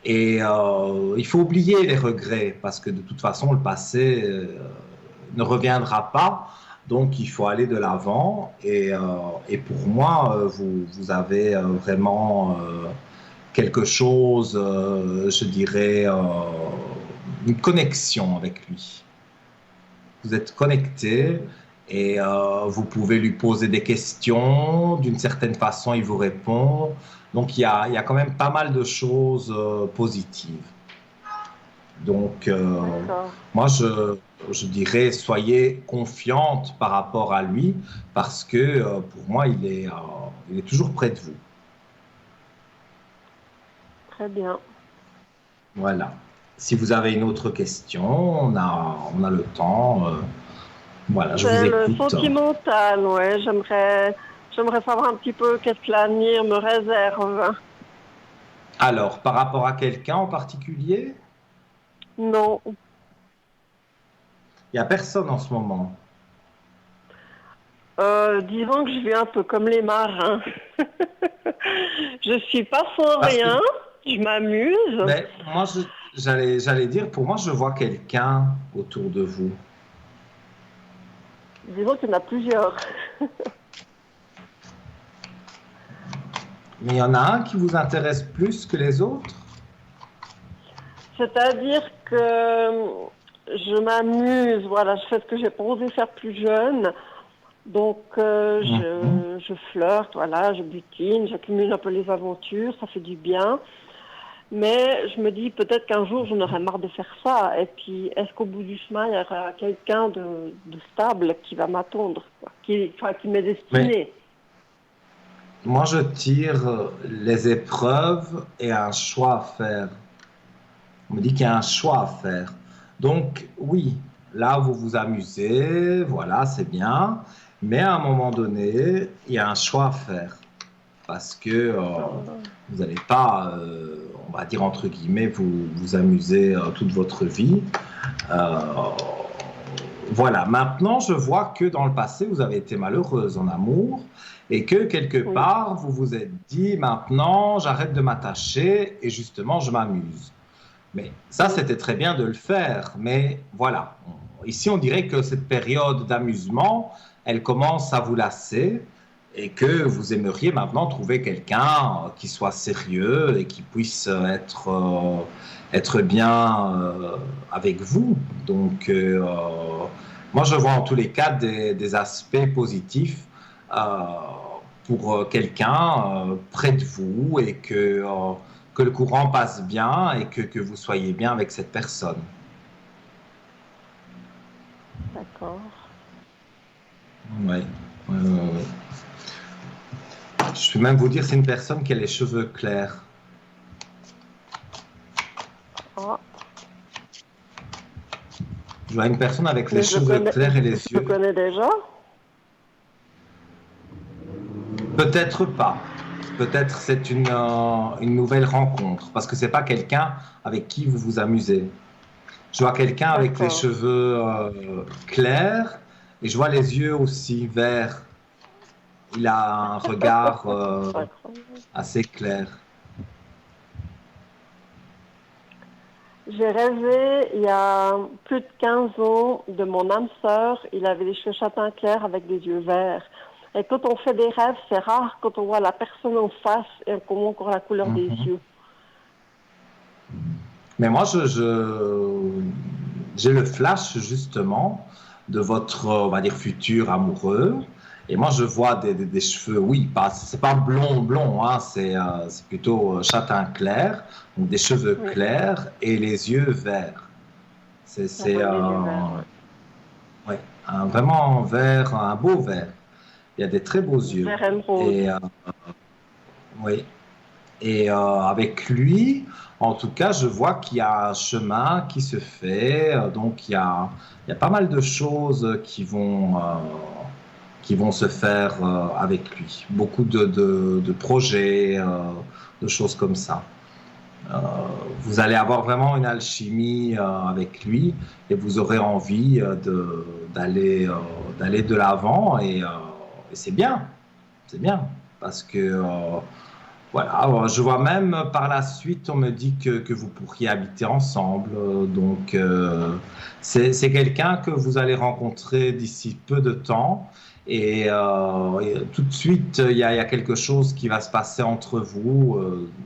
Et il faut oublier les regrets, parce que de toute façon, le passé ne reviendra pas. Donc il faut aller de l'avant. Et pour moi, vous avez vraiment quelque chose, je dirais, une connexion avec lui. Vous êtes connecté et vous pouvez lui poser des questions. D'une certaine façon, il vous répond. Donc, il y a quand même pas mal de choses positives. Donc, moi, je dirais, soyez confiante par rapport à lui parce que pour moi, il est toujours près de vous. Très bien. Voilà. Si vous avez une autre question, on a le temps. Voilà, je vous C'est le écoute. sentimental, ouais. J'aimerais savoir un petit peu qu'est-ce que l'avenir me réserve. Alors, par rapport à quelqu'un en particulier, Non. il n'y a personne en ce moment. Disons que je vis un peu comme les marins. Je suis pas sans Parce que, rien, je m'amuse. mais moi, j'allais dire, pour moi, je vois quelqu'un autour de vous. Disons qu'il y en a plusieurs. Mais il y en a un qui vous intéresse plus que les autres? C'est-à-dire que je m'amuse, voilà, je fais ce que j'ai pas osé faire plus jeune. Donc je flirte, voilà, je butine, j'accumule un peu les aventures, ça fait du bien. Mais je me dis peut-être qu'un jour j'en aurai marre de faire ça. Et puis est-ce qu'au bout du chemin il y aura quelqu'un de stable qui va m'attendre, quoi, qui m'est destiné. Mais moi, je tire les épreuves et un choix à faire. On me dit qu'il y a un choix à faire. Donc, oui, là, vous vous amusez, voilà, c'est bien. Mais à un moment donné, il y a un choix à faire. Parce que vous n'allez pas, on va dire entre guillemets, vous amuser toute votre vie. Euh, voilà, maintenant, je vois que dans le passé, vous avez été malheureuse en amour et que quelque Oui. part, vous vous êtes dit, maintenant, j'arrête de m'attacher et justement, je m'amuse. Mais ça, c'était très bien de le faire. Mais voilà, ici, on dirait que cette période d'amusement, elle commence à vous lasser et que vous aimeriez maintenant trouver quelqu'un qui soit sérieux et qui puisse être bien avec vous. Donc, moi, je vois en tous les cas des aspects positifs euh, pour quelqu'un près de vous et que le courant passe bien et que vous soyez bien avec cette personne. D'accord. Oui, oui, oui, oui. Je peux même vous dire, c'est une personne qui a les cheveux clairs. Ah, Je vois une personne avec les mais cheveux clairs et les je le yeux. connais déjà. Peut-être pas. Peut-être c'est une nouvelle rencontre, parce que c'est pas quelqu'un avec qui vous vous amusez. Je vois quelqu'un avec les D'accord. cheveux clairs et je vois les yeux aussi verts. Il a un regard C'est incroyable. assez clair. J'ai rêvé il y a plus de 15 ans de mon âme sœur. Il avait les cheveux châtain clair avec des yeux verts. Et quand on fait des rêves, c'est rare quand on voit la personne en face et qu'on voit encore la couleur des Mhm. yeux. Mais moi, j'ai le flash justement de votre, on va dire, futur amoureux. Et moi, je vois des cheveux, oui, pas, c'est pas blond, blond, hein, c'est plutôt châtain clair, donc des cheveux Oui, clairs et les yeux verts. ah C'est oui, les yeux verts, ouais. ouais, vraiment un vert, un beau vert. Il y a des très beaux yeux. Vert émeraude. Et oui, et avec lui, en tout cas, je vois qu'il y a un chemin qui se fait. Donc, il y a pas mal de choses qui vont se faire avec lui. Beaucoup de projets, de choses comme ça. Euh, Vous allez avoir vraiment une alchimie avec lui et vous aurez envie d'aller de l'avant et c'est bien parce que voilà, alors, je vois même par la suite, on me dit que vous pourriez habiter ensemble. Donc, c'est quelqu'un que vous allez rencontrer d'ici peu de temps. Et tout de suite, il y a quelque chose qui va se passer entre vous.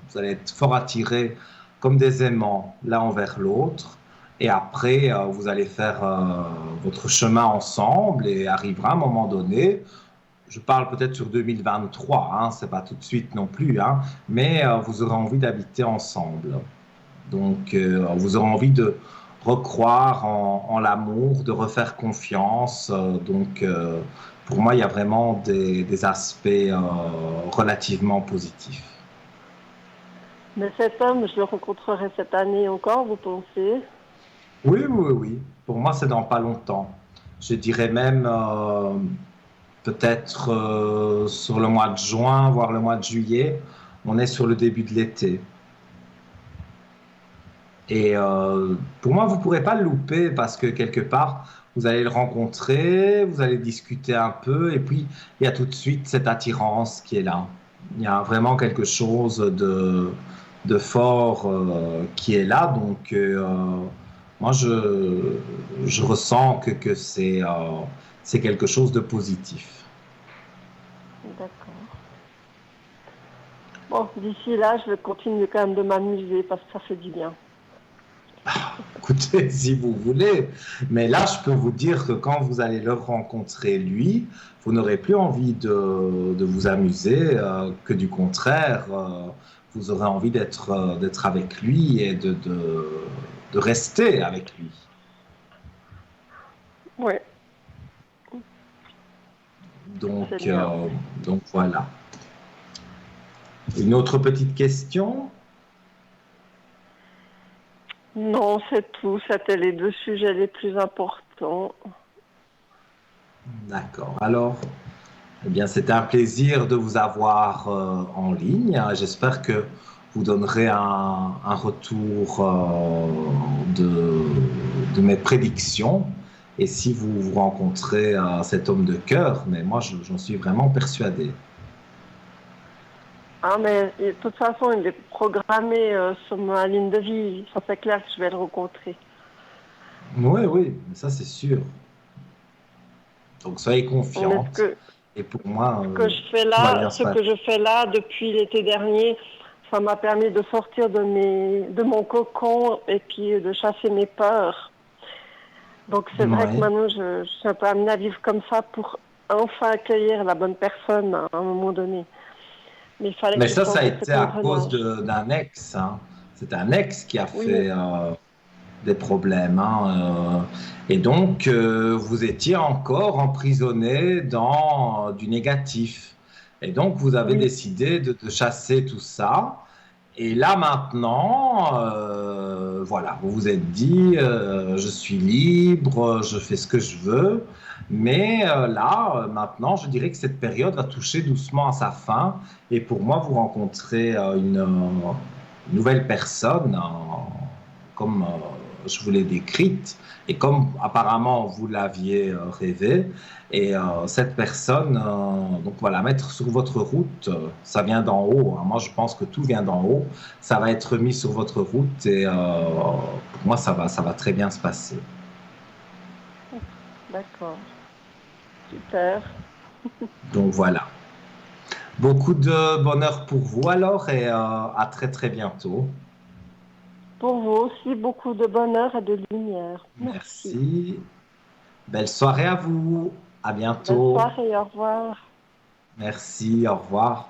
Vous allez être fort attirés comme des aimants l'un envers l'autre. Et après, vous allez faire votre chemin ensemble et arrivera un moment donné, je parle peut-être sur 2023, hein, c'est pas tout de suite non plus, hein, mais vous aurez envie d'habiter ensemble. Donc, vous aurez envie de recroire en l'amour, de refaire confiance. Donc, pour moi, il y a vraiment des aspects relativement positifs. Mais cet homme, je le rencontrerai cette année encore, vous pensez? Oui, oui, oui. Pour moi, c'est dans pas longtemps. Je dirais même peut-être sur le mois de juin, voire le mois de juillet. On est sur le début de l'été. Et pour moi, vous ne pourrez pas le louper parce que quelque part, vous allez le rencontrer, vous allez discuter un peu, et puis il y a tout de suite cette attirance qui est là. Il y a vraiment quelque chose de fort qui est là. Donc, moi, je ressens que c'est quelque chose de positif. D'accord. Bon, d'ici là, je vais continuer quand même de m'amuser parce que ça fait du bien. Écoutez, si vous voulez, mais là, je peux vous dire que quand vous allez le rencontrer, lui, vous n'aurez plus envie de vous amuser, que du contraire, vous aurez envie d'être avec lui et de rester avec lui. Oui, c'est Donc, bien. donc voilà. Une autre petite question? Non, c'est tout. C'était les deux sujets les plus importants. D'accord. Alors, eh bien, c'était un plaisir de vous avoir en ligne. J'espère que vous donnerez un retour de, de mes prédictions. Et si vous rencontrez cet homme de cœur, mais moi, j'en suis vraiment persuadé. Ah, mais de toute façon, il est programmé sur ma ligne de vie. Ça, c'est clair que je vais le rencontrer. Oui, oui, ça c'est sûr. Donc soyez Mais confiante. Et pour moi, tout va bien se ce passer. que je fais là depuis l'été dernier, ça m'a permis de sortir de mon cocon et puis de chasser mes peurs. Donc c'est vrai que Oui. maintenant je suis un peu amenée à vivre comme ça pour enfin accueillir la bonne personne à un moment donné. Mais il fallait Mais que je ça sorte a de été cet à cause engrenage. d'un ex, hein. C'est un ex qui a Oui, fait des problèmes, hein. Et donc, vous étiez encore emprisonné dans du négatif. Et donc, vous avez oui, décidé de chasser tout ça. Et là maintenant, voilà, vous vous êtes dit, je suis libre, je fais ce que je veux. Mais là, maintenant, je dirais que cette période va toucher doucement à sa fin. Et pour moi, vous rencontrez une nouvelle personne, comme je vous l'ai décrite, et comme apparemment vous l'aviez rêvé. Et cette personne, donc voilà, mettre sur votre route, ça vient d'en haut, hein. Moi, je pense que tout vient d'en haut. Ça va être mis sur votre route et pour moi, ça va très bien se passer. d'accord, super. Donc voilà. Beaucoup de bonheur pour vous alors et à très très bientôt. Pour vous aussi, beaucoup de bonheur et de lumière. Merci. Merci. Belle soirée à vous. À Belle bientôt. soirée, au revoir. Merci. Au revoir.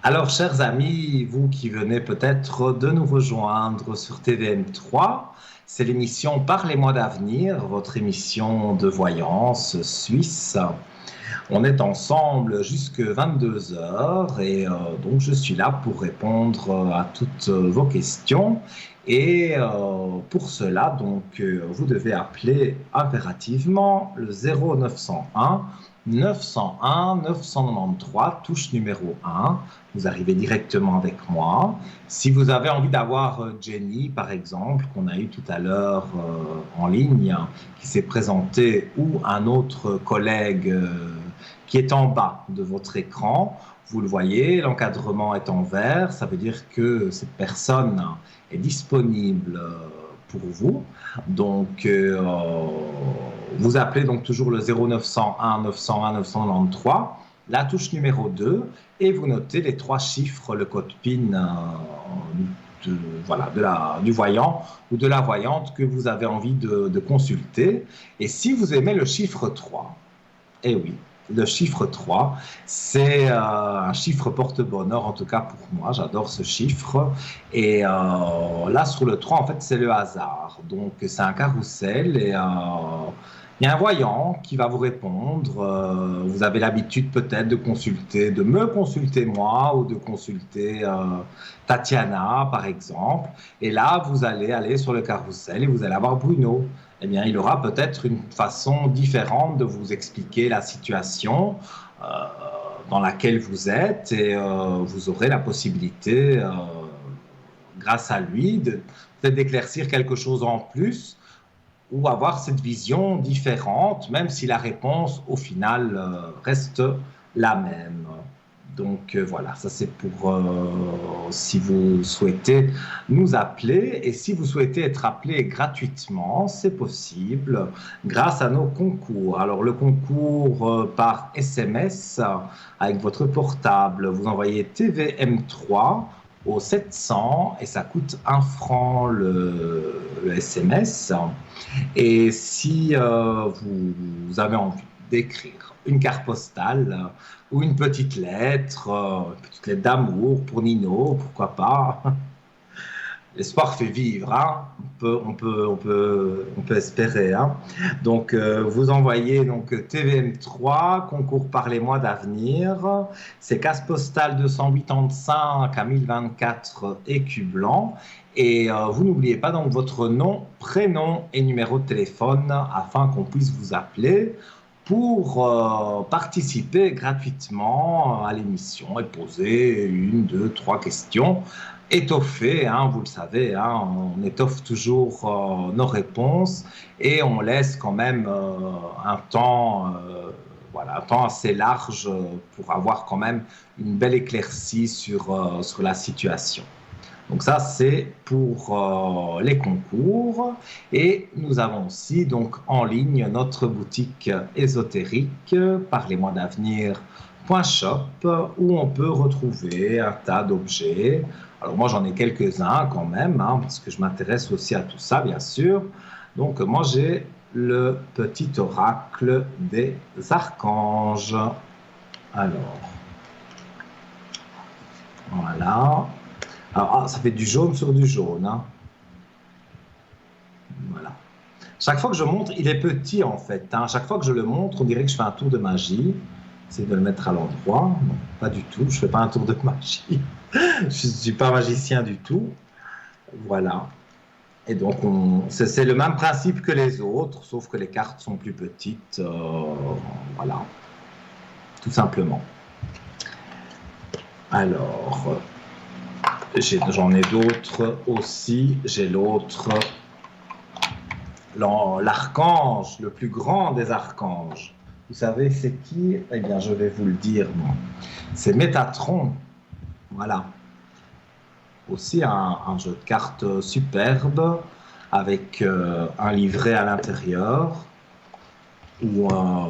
Alors, chers amis, vous qui venez peut-être de nous rejoindre sur TVM3, c'est l'émission Parlez-moi d'avenir, votre émission de voyance suisse. On est ensemble jusque 22 heures et donc je suis là pour répondre à toutes vos questions. Et pour cela, donc, vous devez appeler impérativement le 0901 901 993, touche numéro 1. Vous arrivez directement avec moi. Si vous avez envie d'avoir Jenny, par exemple, qu'on a eu tout à l'heure en ligne, qui s'est présenté, ou un autre collègue qui est en bas de votre écran. Vous le voyez, l'encadrement est en vert, ça veut dire que cette personne est disponible pour vous. Donc, vous appelez donc toujours le 0901 901 993, la touche numéro 2, et vous notez les 3 chiffres, le code PIN de, voilà, du voyant ou de la voyante que vous avez envie de consulter. Et si vous aimez le chiffre 3, eh oui, le chiffre 3, c'est un chiffre porte-bonheur, en tout cas pour moi, j'adore ce chiffre. Et là, sur le 3, en fait, c'est le hasard. Donc, c'est un carrousel et il y a un voyant qui va vous répondre. Vous avez l'habitude peut-être de consulter, de me consulter moi ou de consulter Tatiana, par exemple. Et là, vous allez aller sur le carrousel et vous allez avoir Bruno. Eh bien, il aura peut-être une façon différente de vous expliquer la situation euh, dans laquelle vous êtes et vous aurez la possibilité, grâce à lui, peut-être d'éclaircir quelque chose en plus ou avoir cette vision différente, même si la réponse au final reste la même. Donc voilà, ça c'est pour si vous souhaitez nous appeler et si vous souhaitez être appelé gratuitement, c'est possible grâce à nos concours. Alors le concours par SMS avec votre portable, vous envoyez TVM3 au 700 et ça coûte 1 franc le SMS. Et si vous avez envie d'écrire une carte postale ou une petite lettre d'amour pour Nino, pourquoi pas. L'espoir fait vivre, hein. On peut espérer, hein. Donc, vous envoyez donc TVM3, concours Parlez-moi d'avenir. C'est case postale 285 à 1024 écus blancs. Et vous n'oubliez pas donc votre nom, prénom et numéro de téléphone afin qu'on puisse vous appeler pour participer gratuitement à l'émission et poser une, deux, trois questions étoffées, hein, vous le savez, hein, on étoffe toujours nos réponses et on laisse quand même un temps, voilà, un temps assez large pour avoir quand même une belle éclaircie sur la situation. Donc ça, c'est pour les concours. Et nous avons aussi donc en ligne notre boutique ésotérique, parlez-moi d'avenir.shop, où on peut retrouver un tas d'objets. Alors moi, j'en ai quelques-uns quand même, hein, parce que je m'intéresse aussi à tout ça, bien sûr. Donc moi, j'ai le petit oracle des archanges. Alors, voilà. Alors, ça fait du jaune sur du jaune, hein. Voilà. Chaque fois que je montre, il est petit en fait, hein. Chaque fois que je le montre, on dirait que je fais un tour de magie. J'essaie de le mettre à l'endroit. Non, pas du tout. Je ne fais pas un tour de magie. Je ne suis pas magicien du tout. Voilà. Et donc, c'est le même principe que les autres, sauf que les cartes sont plus petites. Voilà. Tout simplement. Alors, j'en ai d'autres aussi. J'ai l'autre, l'archange, le plus grand des archanges. Vous savez, c'est qui? Eh bien, je vais vous le dire. C'est Métatron. Voilà. Aussi un jeu de cartes superbe avec un livret à l'intérieur. Voilà,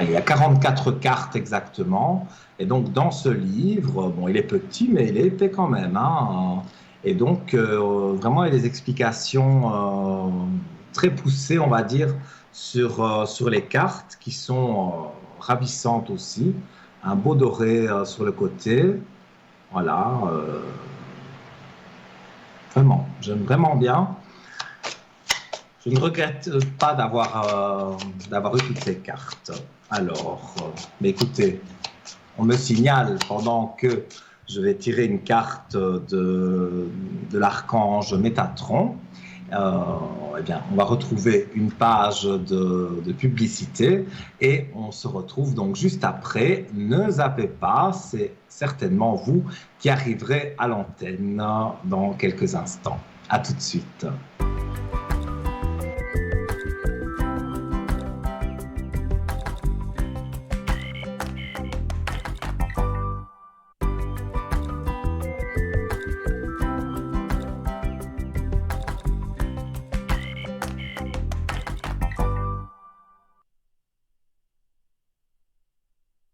il y a 44 cartes exactement. Et donc, dans ce livre, bon, il est petit, mais il est épais quand même, hein. Et donc, vraiment, il y a des explications très poussées, on va dire, sur les cartes qui sont ravissantes aussi. Un beau doré sur le côté. Voilà. Vraiment, j'aime vraiment bien. Je ne regrette pas d'avoir eu toutes ces cartes. Alors, mais écoutez, on me signale pendant que je vais tirer une carte de l'archange Métatron. Eh bien, on va retrouver une page de publicité et on se retrouve donc juste après. Ne zappez pas, c'est certainement vous qui arriverez à l'antenne dans quelques instants. À tout de suite.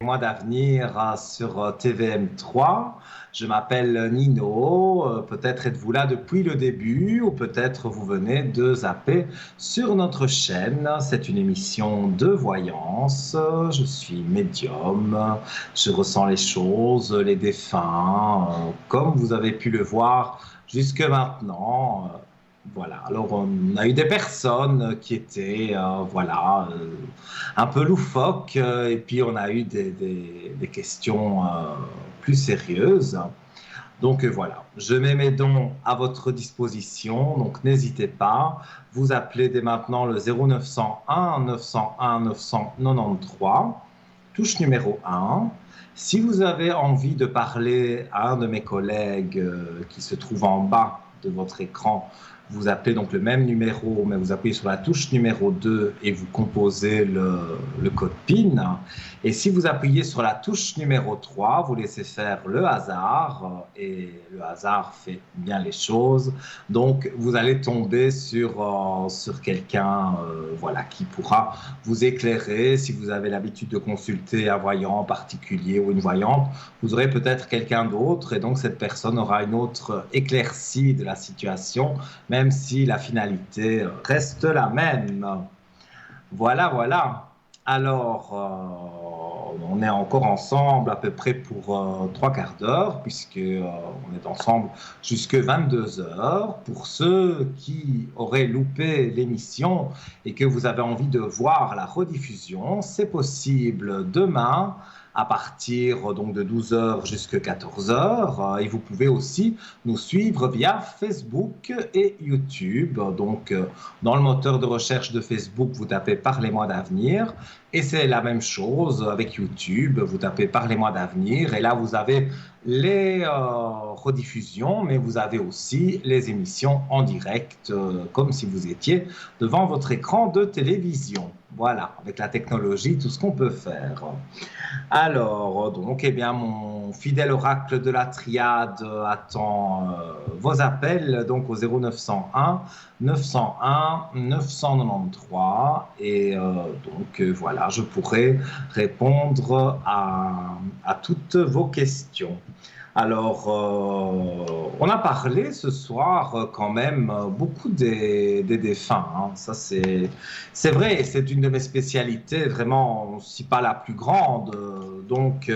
Mois d'avenir sur TVM3. Je m'appelle Nino. Peut-être êtes-vous là depuis le début ou peut-être vous venez de zapper sur notre chaîne. C'est une émission de voyance. Je suis médium. Je ressens les choses, les défunts, comme vous avez pu le voir jusque maintenant. Voilà, alors on a eu des personnes qui étaient voilà, un peu loufoques et puis on a eu des questions plus sérieuses. Donc voilà, je mets mes dons à votre disposition, donc n'hésitez pas. Vous appelez dès maintenant le 0901 901 993, touche numéro 1. Si vous avez envie de parler à un de mes collègues qui se trouve en bas de votre écran, vous appelez donc le même numéro, mais vous appuyez sur la touche numéro 2 et vous composez le code PIN. Et si vous appuyez sur la touche numéro 3, vous laissez faire le hasard, et le hasard fait bien les choses. Donc, vous allez tomber sur quelqu'un voilà, qui pourra vous éclairer. Si vous avez l'habitude de consulter un voyant en particulier ou une voyante, vous aurez peut-être quelqu'un d'autre, et donc cette personne aura une autre éclaircie de la situation, même si la finalité reste la même. Voilà, voilà. Alors, on est encore ensemble à peu près pour 3 quarts d'heure, puisque on est ensemble jusque 22 heures. Pour ceux qui auraient loupé l'émission et que vous avez envie de voir la rediffusion, c'est possible demain à partir donc de 12h jusqu'à 14h. Et vous pouvez aussi nous suivre via Facebook et YouTube. Donc, dans le moteur de recherche de Facebook, vous tapez « Parlez-moi d'avenir ». Et c'est la même chose avec YouTube. Vous tapez « Parlez-moi d'avenir » et là, vous avez les rediffusions, mais vous avez aussi les émissions en direct, comme si vous étiez devant votre écran de télévision. Voilà, avec la technologie, tout ce qu'on peut faire. Alors, donc, eh bien, mon fidèle oracle de la triade attend vos appels, donc au 0901 901 993. Et donc, voilà, je pourrai répondre à toutes vos questions. Alors, on a parlé ce soir quand même beaucoup des défunts, hein. Ça, c'est vrai, c'est une de mes spécialités, vraiment, si pas la plus grande. Donc,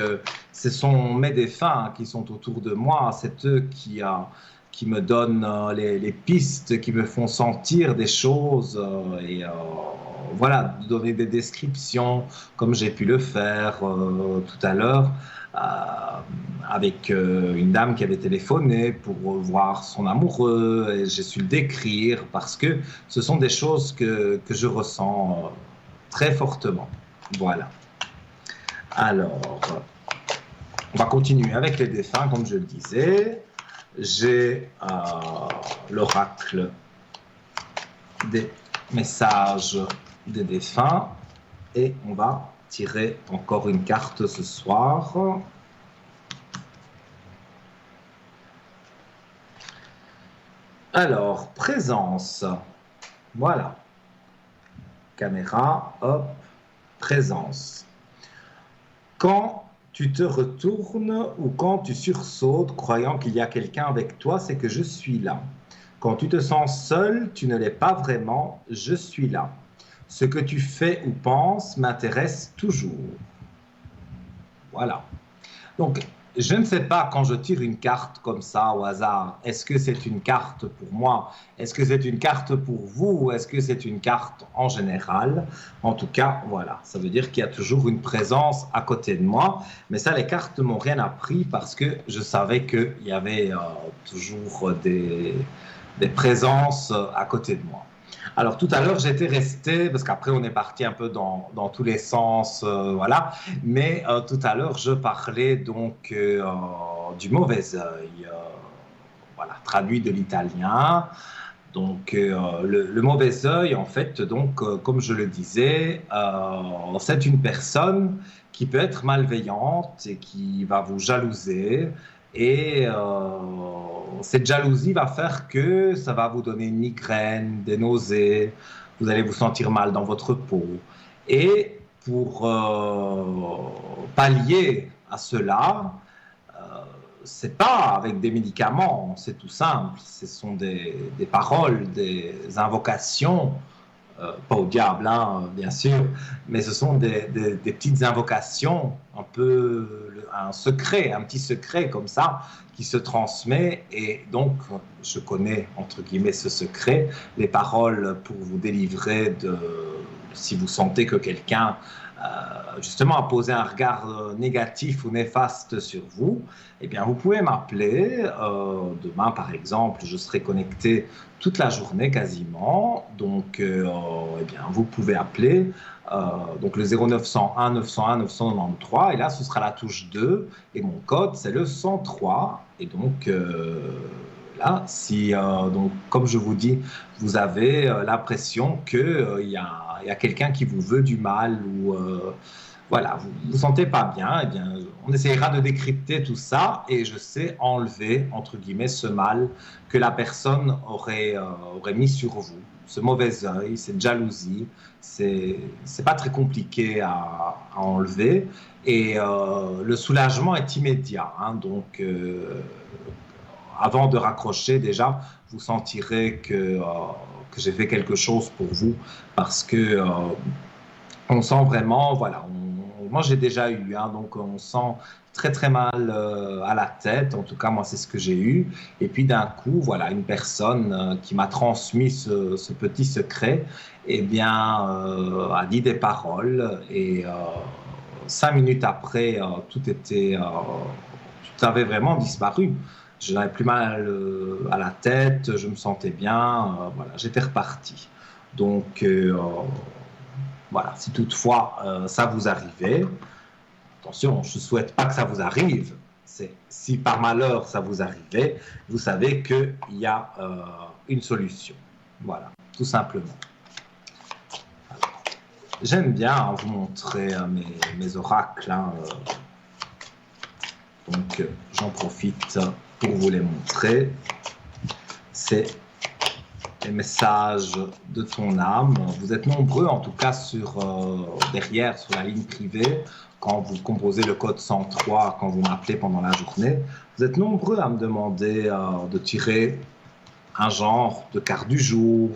ce sont mes défunts qui sont autour de moi. C'est eux qui me donnent les pistes, qui me font sentir des choses et voilà, donner des descriptions comme j'ai pu le faire tout à l'heure. Avec une dame qui avait téléphoné pour voir son amoureux et j'ai su le décrire parce que ce sont des choses que je ressens très fortement. Voilà. Alors, on va continuer avec les défunts, comme je le disais. J'ai l'oracle des messages des défunts et on va tirer encore une carte ce soir. Alors, présence. Voilà. Caméra, hop, présence. Quand tu te retournes ou quand tu sursautes, croyant qu'il y a quelqu'un avec toi, c'est que je suis là. Quand tu te sens seul, tu ne l'es pas vraiment, je suis là. Ce que tu fais ou penses m'intéresse toujours. Voilà. Donc, je ne sais pas quand je tire une carte comme ça au hasard, est-ce que c'est une carte pour moi? Est-ce que c'est une carte pour vous? Ou est-ce que c'est une carte en général? En tout cas, voilà, ça veut dire qu'il y a toujours une présence à côté de moi. Mais ça, les cartes ne m'ont rien appris parce que je savais qu'il y avait toujours des présences à côté de moi. Alors tout à l'heure, j'étais resté, parce qu'après on est parti un peu dans tous les sens, voilà, mais tout à l'heure, je parlais donc du mauvais œil, voilà, traduit de l'italien. Donc le mauvais œil, en fait, donc, comme je le disais, c'est une personne qui peut être malveillante et qui va vous jalouser. Et cette jalousie va faire que ça va vous donner une migraine, des nausées, vous allez vous sentir mal dans votre peau. Et pour pallier à cela, c'est pas avec des médicaments, c'est tout simple. Ce sont des paroles, des invocations, pas au diable, hein, bien sûr, mais ce sont des petites invocations, un peu un secret, un petit secret comme ça, qui se transmet. Et donc, je connais, entre guillemets, ce secret, les paroles pour vous délivrer de, si vous sentez que quelqu'un justement à poser un regard négatif ou néfaste sur vous, eh bien, vous pouvez m'appeler. Demain, par exemple, je serai connecté toute la journée quasiment. Donc, eh bien, vous pouvez appeler. Donc, le 0901 901 993. Et là, ce sera la touche 2. Et mon code, c'est le 103. Et donc, là, si, donc, comme je vous dis, vous avez l'impression qu'il y a quelqu'un qui vous veut du mal ou voilà, vous ne vous sentez pas bien, eh bien, on essaiera de décrypter tout ça et je sais enlever, entre guillemets, ce mal que la personne aurait mis sur vous. Ce mauvais œil, cette jalousie, c'est pas très compliqué à enlever et le soulagement est immédiat, hein, donc avant de raccrocher déjà, vous sentirez que j'ai fait quelque chose pour vous parce que on sent vraiment, voilà, moi j'ai déjà eu, hein, donc on sent très très mal à la tête, en tout cas moi c'est ce que j'ai eu, et puis d'un coup, voilà, une personne qui m'a transmis ce petit secret, eh bien, a dit des paroles, et 5 minutes après, tout avait vraiment disparu. Je n'avais plus mal à la tête, je me sentais bien, voilà, j'étais reparti. Donc, voilà, si toutefois ça vous arrivait, attention, je ne souhaite pas que ça vous arrive, si par malheur ça vous arrivait, vous savez qu'il y a une solution. Voilà, tout simplement. Alors, J'aime bien vous montrer mes oracles. Donc, j'en profite pour vous les montrer. C'est les messages de ton âme. Vous êtes nombreux, en tout cas, derrière, sur la ligne privée, quand vous composez le code 103, quand vous m'appelez pendant la journée. Vous êtes nombreux à me demander de tirer un genre de carte du jour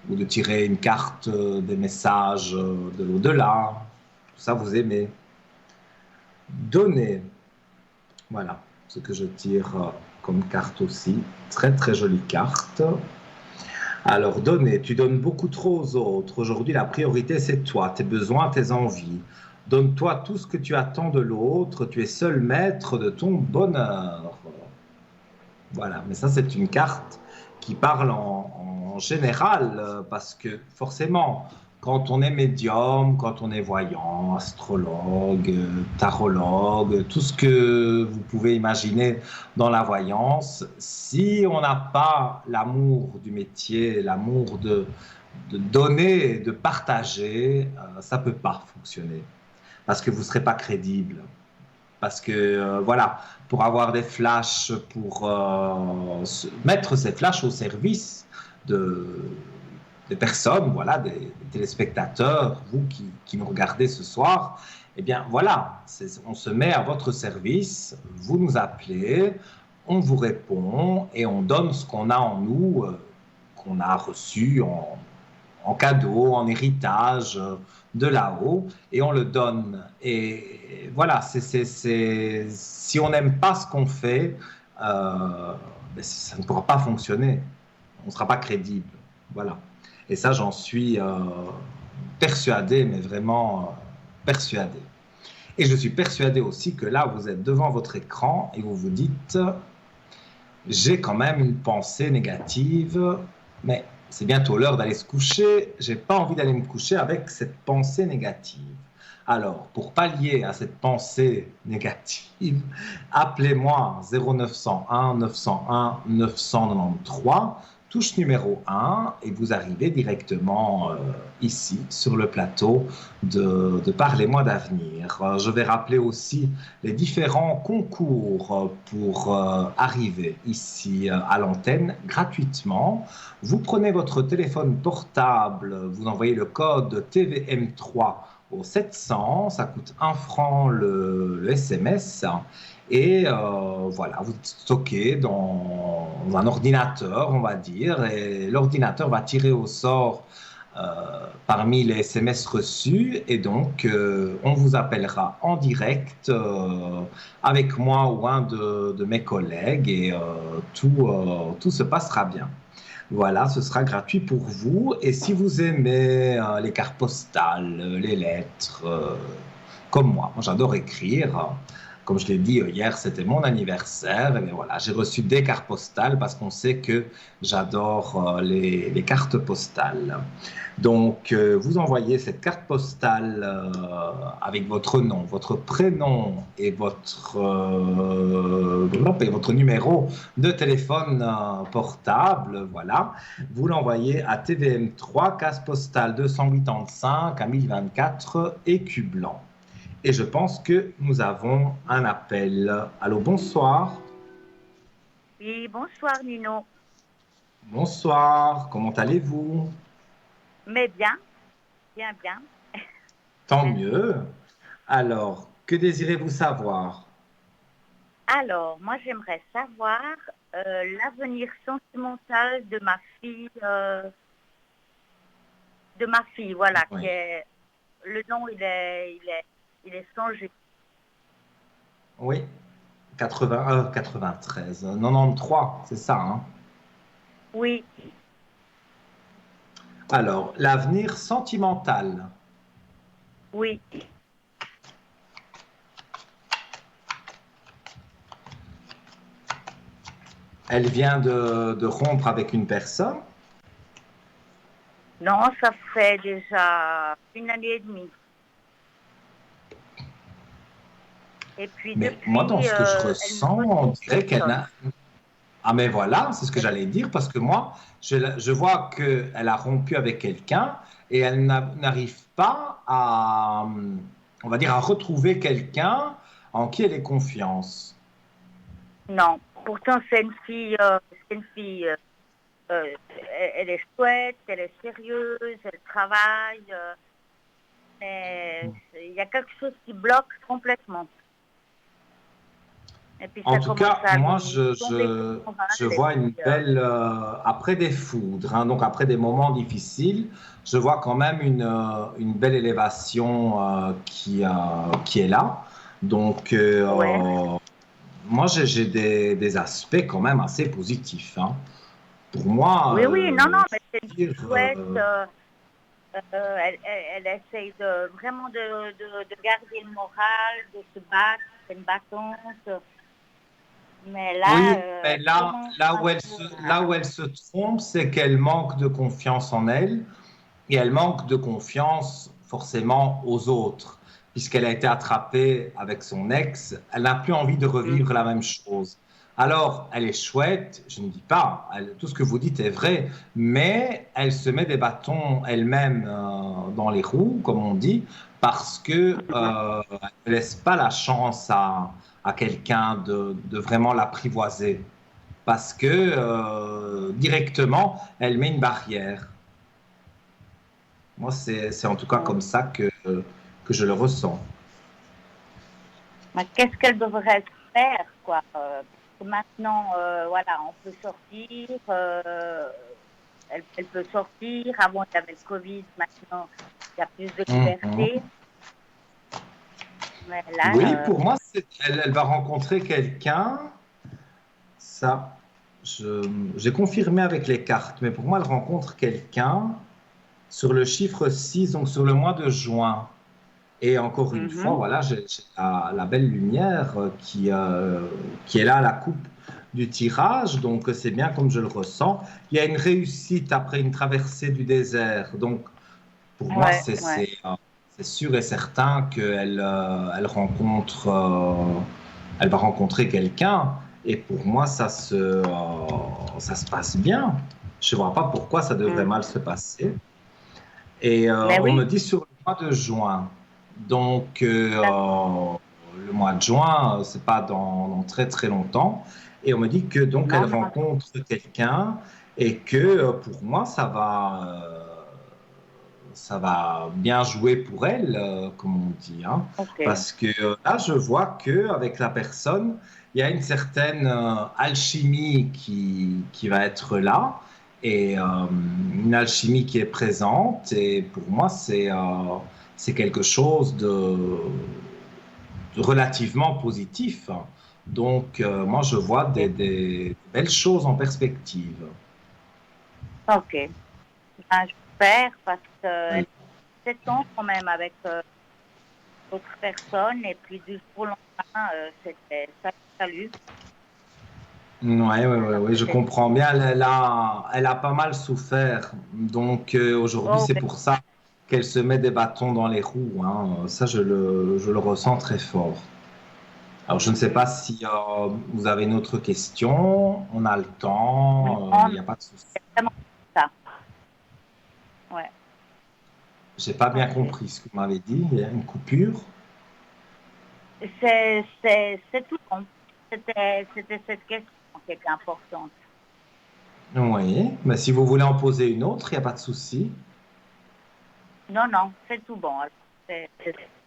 ou de tirer une carte des messages de l'au-delà. Tout ça, vous aimez. Donner. Voilà ce que je tire comme carte aussi. Très, très jolie carte. Alors, donner, tu donnes beaucoup trop aux autres. Aujourd'hui, la priorité, c'est toi, tes besoins, tes envies. Donne-toi tout ce que tu attends de l'autre. Tu es seul maître de ton bonheur. Voilà, mais ça, c'est une carte qui parle en général, parce que forcément, quand on est médium, quand on est voyant, astrologue, tarologue, tout ce que vous pouvez imaginer dans la voyance, si on n'a pas l'amour du métier, l'amour de donner, de partager, ça ne peut pas fonctionner, parce que vous ne serez pas crédible. Parce que, voilà, pour avoir des flashs, pour mettre ces flashs au service de, des personnes, voilà, des téléspectateurs, vous qui nous regardez ce soir, eh bien, voilà, on se met à votre service, vous nous appelez, on vous répond et on donne ce qu'on a en nous, qu'on a reçu en cadeau, en héritage de là-haut, et on le donne. Et voilà, si on n'aime pas ce qu'on fait, ça ne pourra pas fonctionner. On ne sera pas crédible. Voilà. Et ça, j'en suis persuadé, mais vraiment persuadé. Et je suis persuadé aussi que là, vous êtes devant votre écran et vous vous dites, j'ai quand même une pensée négative, mais c'est bientôt l'heure d'aller se coucher, j'ai pas envie d'aller me coucher avec cette pensée négative. Alors, pour pallier à cette pensée négative, appelez-moi 0901 901 993, touche numéro 1, et vous arrivez directement ici, sur le plateau de Parlez-moi d'avenir. Je vais rappeler aussi les différents concours pour arriver ici à l'antenne gratuitement. Vous prenez votre téléphone portable, vous envoyez le code TVM3 au 700, ça coûte 1 franc le SMS, et voilà, vous stockez dans un ordinateur, on va dire, et l'ordinateur va tirer au sort parmi les SMS reçus, et donc on vous appellera en direct avec moi ou un de mes collègues, et tout se passera bien. Voilà, ce sera gratuit pour vous. Et si vous aimez les cartes postales, les lettres, comme moi j'adore écrire. Comme je l'ai dit hier, c'était mon anniversaire. Et bien voilà, j'ai reçu des cartes postales parce qu'on sait que j'adore les cartes postales. Donc, vous envoyez cette carte postale avec votre nom, votre prénom et votre numéro de téléphone portable. Voilà. Vous l'envoyez à TVM3, case postale 285 à 1024, Écu Blanc. Et je pense que nous avons un appel. Allô, bonsoir. Oui, bonsoir Nino. Bonsoir, comment allez-vous? Mais bien, bien, bien. Tant mieux. Alors, que désirez-vous savoir? Alors, moi j'aimerais savoir l'avenir sentimental de ma fille, voilà, Oui. qui est, le nom il est changé. Oui, 93, 93, c'est ça, hein? Oui, Alors, l'avenir sentimental. oui. Elle vient de rompre avec une personne? Non, ça fait déjà 1 année et demie. Et puis Mais depuis, moi, dans ce que je elle me ressens, pose on des dirait qu'elle questions. n'a... Ah, mais voilà, c'est ce que j'allais dire, parce que moi, je vois qu'elle a rompu avec quelqu'un et elle n'arrive pas à, on va dire, à retrouver quelqu'un en qui elle ait confiance. Non, pourtant c'est une fille, elle est chouette, elle est sérieuse, elle travaille, mais il y a quelque chose qui bloque complètement. Et puis En ça tout commence cas, à moi, lui tomber sur le je moral. Et vois une puis, belle, après des foudres, hein, donc après des moments difficiles, je vois quand même une belle élévation qui est là. Donc, ouais. moi, j'ai des aspects quand même assez positifs, hein. Pour moi, Oui, oui, non, non, mais c'est une je veux fille dire, chouette. Elle essaye vraiment de garder le moral, de se battre, c'est une battante. Mais là, oui, mais elle commence un peu là où elle se trompe, c'est qu'elle manque de confiance en elle. Et elle manque de confiance forcément aux autres, puisqu'elle a été attrapée avec son ex, elle n'a plus envie de revivre la même chose. Alors, elle est chouette, je ne dis pas, tout ce que vous dites est vrai, mais elle se met des bâtons elle-même dans les roues, comme on dit, parce que elle ne laisse pas la chance à quelqu'un de vraiment l'apprivoiser, parce que directement, elle met une barrière. Moi, c'est en tout cas comme ça que je le ressens. mais qu'est-ce qu'elle devrait faire, quoi? Parce que maintenant, voilà, on peut sortir, elle peut sortir. Avant, il y avait le Covid, maintenant, il y a plus de Mhm. liberté. Mais là, Oui, pour moi, elle va rencontrer quelqu'un. Ça, j'ai confirmé avec les cartes, mais pour moi, elle rencontre quelqu'un sur le chiffre 6, donc sur le mois de juin. Et encore une fois, mhm, voilà, j'ai la belle lumière qui est là à la coupe du tirage, donc c'est bien comme je le ressens. Il y a une réussite après une traversée du désert, donc pour moi, ouais, ouais. c'est sûr et certain qu'elle elle va rencontrer quelqu'un. Et pour moi, ça se passe bien. Je ne vois pas pourquoi ça devrait Mm. mal se passer. Et Mais on me oui, dit sur le mois de juin. Donc, ça, le mois de juin, c'est pas dans très très longtemps. Et on me dit que donc elle non, non, rencontre quelqu'un et que pour moi, ça va bien jouer pour elle, comme on dit, hein. ok. Parce que là, je vois que avec la personne, il y a une certaine alchimie qui va être là et une alchimie qui est présente. Et pour moi, c'est quelque chose de relativement positif. Donc, moi, je vois des belles choses en perspective. Ok. Ben, j'espère parce Oui, qu'elle est 7 ans quand même avec d'autres personnes et puis du jour au lendemain, c'était salut. ouais, ouais, ouais, Alors ouais, je c'était comprends bien. Elle a pas mal souffert. Donc aujourd'hui, oh, c'est pour ça qu'elle se met des bâtons dans les roues, hein. Ça, je le ressens très fort. Alors, je ne sais pas si vous avez une autre question. On a le non, temps. Il non, n'y a pas de souci. c'est vraiment ça. Ouais, J'ai pas bien ok. compris ce que vous m'avez dit. Il y a une coupure. C'est tout bon. C'était cette question qui était importante. Oui, mais si vous voulez en poser une autre, il n'y a pas de souci. Non, non, c'est tout bon. Alors, c'est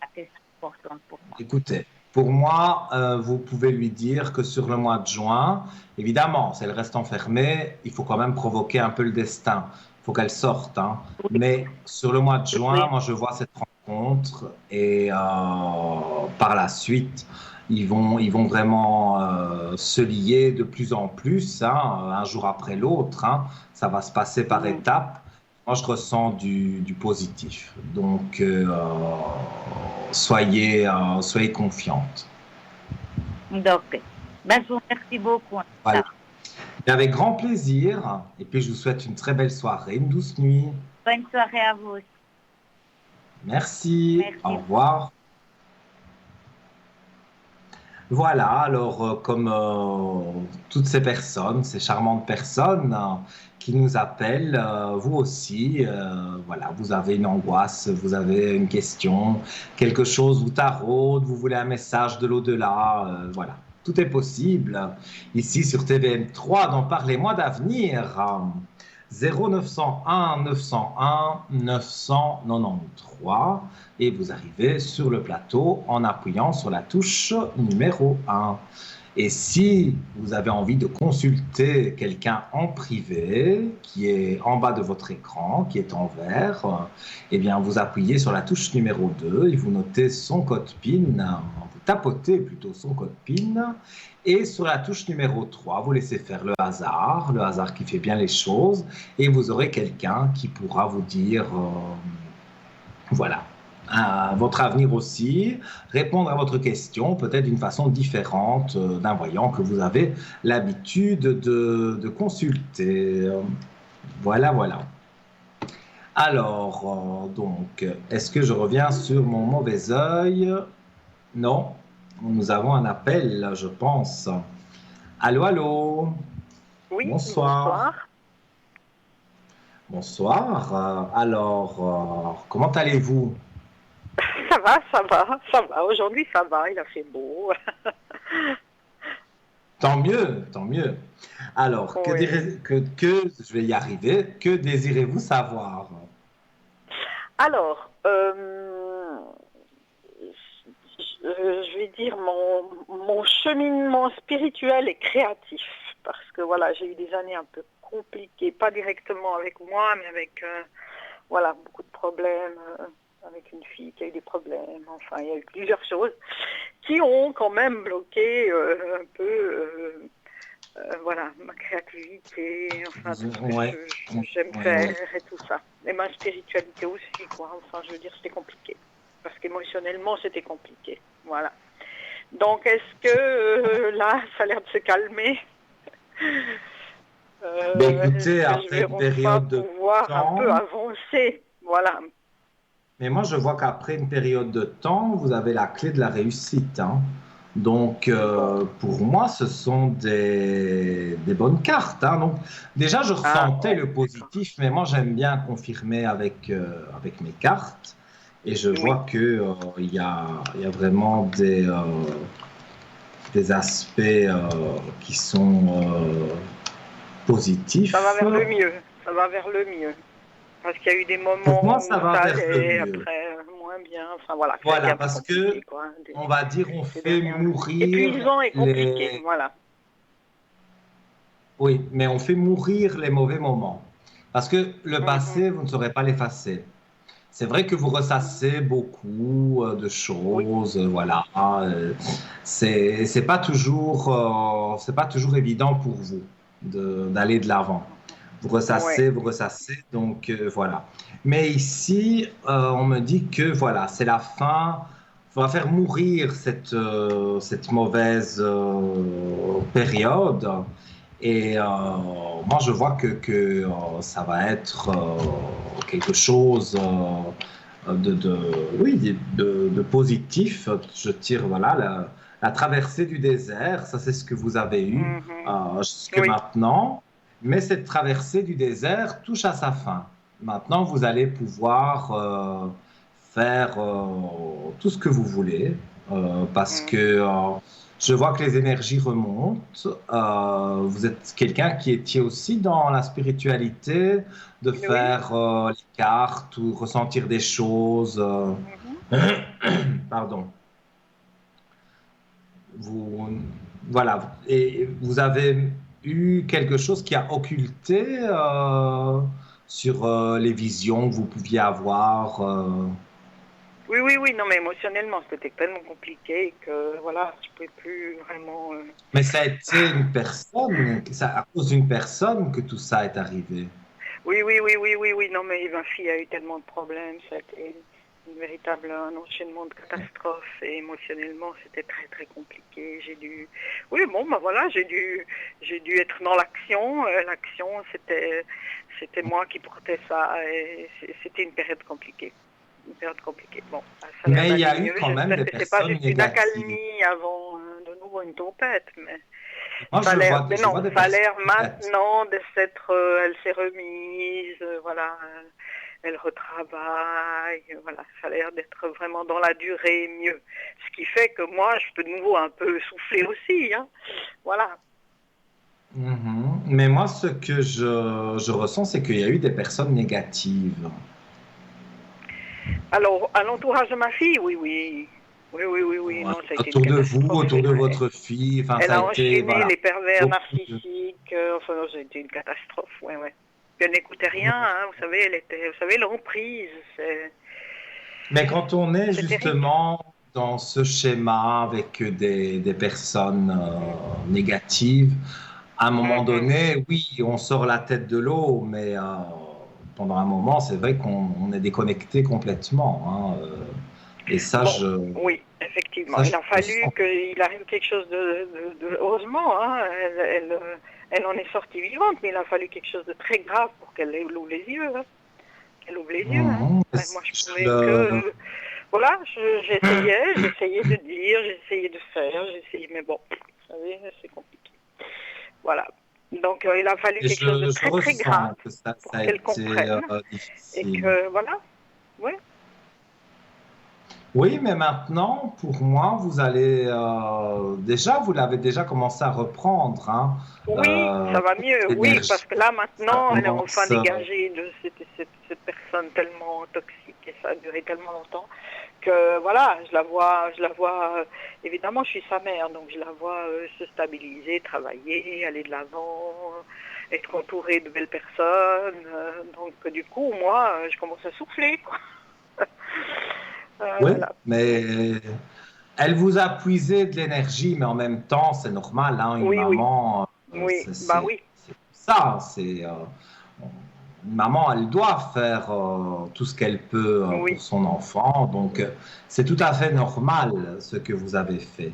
la question importante pour moi. Écoutez, pour moi, vous pouvez lui dire que sur le mois de juin, évidemment, si elle reste enfermée, il faut quand même provoquer un peu le destin. Il faut qu'elle sorte, hein. Oui, Mais sur le mois de juin, oui. moi, je vois cette rencontre et par la suite, ils vont vraiment se lier de plus en plus, hein, un jour après l'autre, hein. Ça va se passer par Mm. étapes. Moi, je ressens du positif. Donc, soyez confiante. Ok. Ben, je vous remercie beaucoup, Voilà. Anita. Et avec grand plaisir. Et puis, je vous souhaite une très belle soirée, une douce nuit. Bonne soirée à vous aussi. Merci. Au Merci. revoir. Voilà, alors comme toutes ces personnes, ces charmantes personnes qui nous appellent, vous aussi, voilà, vous avez une angoisse, vous avez une question, quelque chose vous taraude, vous voulez un message de l'au-delà, voilà, tout est possible. Ici sur TVM3, dans Parlez-moi d'avenir, 0901 901 993 et vous arrivez sur le plateau en appuyant sur la touche numéro 1. Et si vous avez envie de consulter quelqu'un en privé, qui est en bas de votre écran, qui est en vert, eh bien vous appuyez sur la touche numéro 2 et vous notez son code PIN, vous tapotez plutôt son code PIN, et sur la touche numéro 3, vous laissez faire le hasard qui fait bien les choses, et vous aurez quelqu'un qui pourra vous dire, voilà, votre avenir aussi, répondre à votre question peut-être d'une façon différente d'un voyant que vous avez l'habitude de consulter. Voilà, voilà. Alors, donc, est-ce que je reviens sur mon mauvais œil? Non, nous avons un appel, je pense. Allô, allô? Oui, Bonsoir. Bonsoir. Alors, comment allez-vous? Ça va, ça va, ça va. Aujourd'hui, ça va, il a fait beau. Tant mieux, tant mieux. Alors, Oui. je vais y arriver, que désirez-vous savoir? Alors, je vais dire mon cheminement spirituel et créatif. Parce que voilà, j'ai eu des années un peu compliquées, pas directement avec moi, mais avec voilà, beaucoup de problèmes. Avec une fille qui a eu des problèmes, enfin il y a eu plusieurs choses qui ont quand même bloqué un peu voilà, ma créativité, enfin tout ce que j'aime faire et tout ça. Et ma spiritualité aussi, quoi. Enfin je veux dire c'était compliqué. Parce qu'émotionnellement c'était compliqué. Voilà. Donc est-ce que là ça a l'air de se calmer? Écoutez, après une période de pouvoir un peu avancer. Voilà. Mais moi, je vois qu'après une période de temps, vous avez la clé de la réussite, hein. Donc, pour moi, ce sont des bonnes cartes, hein. Donc, déjà, je ressentais le positif, mais moi, j'aime bien confirmer avec mes cartes. Et je vois que il y a vraiment des aspects qui sont positifs. Ça va vers le mieux. Ça va vers le mieux. Parce qu'il y a eu des moments pour moi, ça va vers le mieux. Après moins bien. Enfin voilà. Voilà, parce que on va dire on fait mourir épuisant et compliqué. Voilà. Oui, mais on fait mourir les mauvais moments. Parce que le passé, vous ne saurez pas l'effacer. C'est vrai que vous ressassez beaucoup de choses, voilà. C'est pas toujours évident pour vous d'aller de l'avant. Vous ressassez, donc voilà. Mais ici, on me dit que voilà, c'est la fin. On va faire mourir cette mauvaise période. Et moi, je vois que ça va être quelque chose de positif. Je tire, voilà, la traversée du désert, ça c'est ce que vous avez eu jusque maintenant. Mais cette traversée du désert touche à sa fin. Maintenant, vous allez pouvoir faire tout ce que vous voulez parce que je vois que les énergies remontent. Vous êtes quelqu'un qui étiez aussi dans la spiritualité, de faire les cartes ou ressentir des choses. Pardon. Voilà. Et vous avez eu quelque chose qui a occulté sur les visions que vous pouviez avoir Oui, non, mais émotionnellement, c'était tellement compliqué que, voilà, je ne pouvais plus vraiment... Mais ça a été une personne, à cause d'une personne que tout ça est arrivé. Oui, non, mais ma fille a eu tellement de problèmes, ça a été un enchaînement de catastrophes, et émotionnellement, c'était très, très compliqué. J'ai dû être dans l'action. L'action, c'était moi qui portais ça, et c'était une période compliquée. Bon, mais il y a eu quand même des personnes négatives. C'est pas juste une accalmie avant de pour une tempête, mais Moi, ça a l'air, mais je non, vois des ça a l'air personnes négatives. maintenant de s'être, elle s'est remise, voilà, elle retravaille, voilà, ça a l'air d'être vraiment dans la durée mieux. Ce qui fait que moi, je peux de nouveau un peu souffler aussi, hein, voilà. Mhm. Mais moi, ce que je ressens, c'est qu'il y a eu des personnes négatives. Alors, à l'entourage de ma fille, oui, oui. Oui, oui, oui, oui, Ouais. non, ça a été une Autour de vous, catastrophe. autour de votre fille, enfin, Elle ça a a été, enchaîné voilà. les pervers Beaucoup de- narcissiques, enfin, non, ça a été une catastrophe, ouais, ouais. Puis elle n'écoutait rien, hein, vous savez, elle était, vous savez, l'emprise, Mais quand on est c'est terrible. justement dans ce schéma avec des personnes Mm. négatives, à un moment Mhm. donné, oui, on sort la tête de l'eau, mais pendant un moment, c'est vrai qu'on est déconnecté complètement, hein, et Bon, oui, effectivement. ça, je Il a le fallu sens. qu'il arrive quelque chose heureusement, hein, elle en est sortie vivante, mais il a fallu quelque chose de très grave pour qu'elle ouvre les yeux, hein. Qu'elle ouvre les yeux, hein. Mhm. Ouais, moi, je Je pouvais le- que, voilà, j'essayais de dire, j'essayais de faire, j'essayais, mais bon, vous savez, c'est compliqué. Voilà. Donc, il a fallu Et quelque chose de je très, très grave ressens que ça pour a qu'elle été comprenne et difficile. que, voilà, ouais. Oui, mais maintenant, pour moi, vous allez déjà, vous l'avez déjà commencé à reprendre, hein, Oui, ça va mieux, oui, parce l'énergie. que là Ça maintenant, elle est enfin commence. dégagée de cette personne tellement toxique et ça a duré tellement longtemps que voilà, je la vois, évidemment je suis sa mère, donc je la vois se stabiliser, travailler, aller de l'avant, être entourée de belles personnes, donc du coup, moi, je commence à souffler, quoi. Oui, Voilà. mais elle vous a puisé de l'énergie, mais en même temps, c'est normal, hein, une Oui, oui, maman, oui, bah oui, c'est ça, une maman, elle doit faire tout ce qu'elle peut pour oui, son enfant, donc c'est tout à fait normal ce que vous avez fait. oui,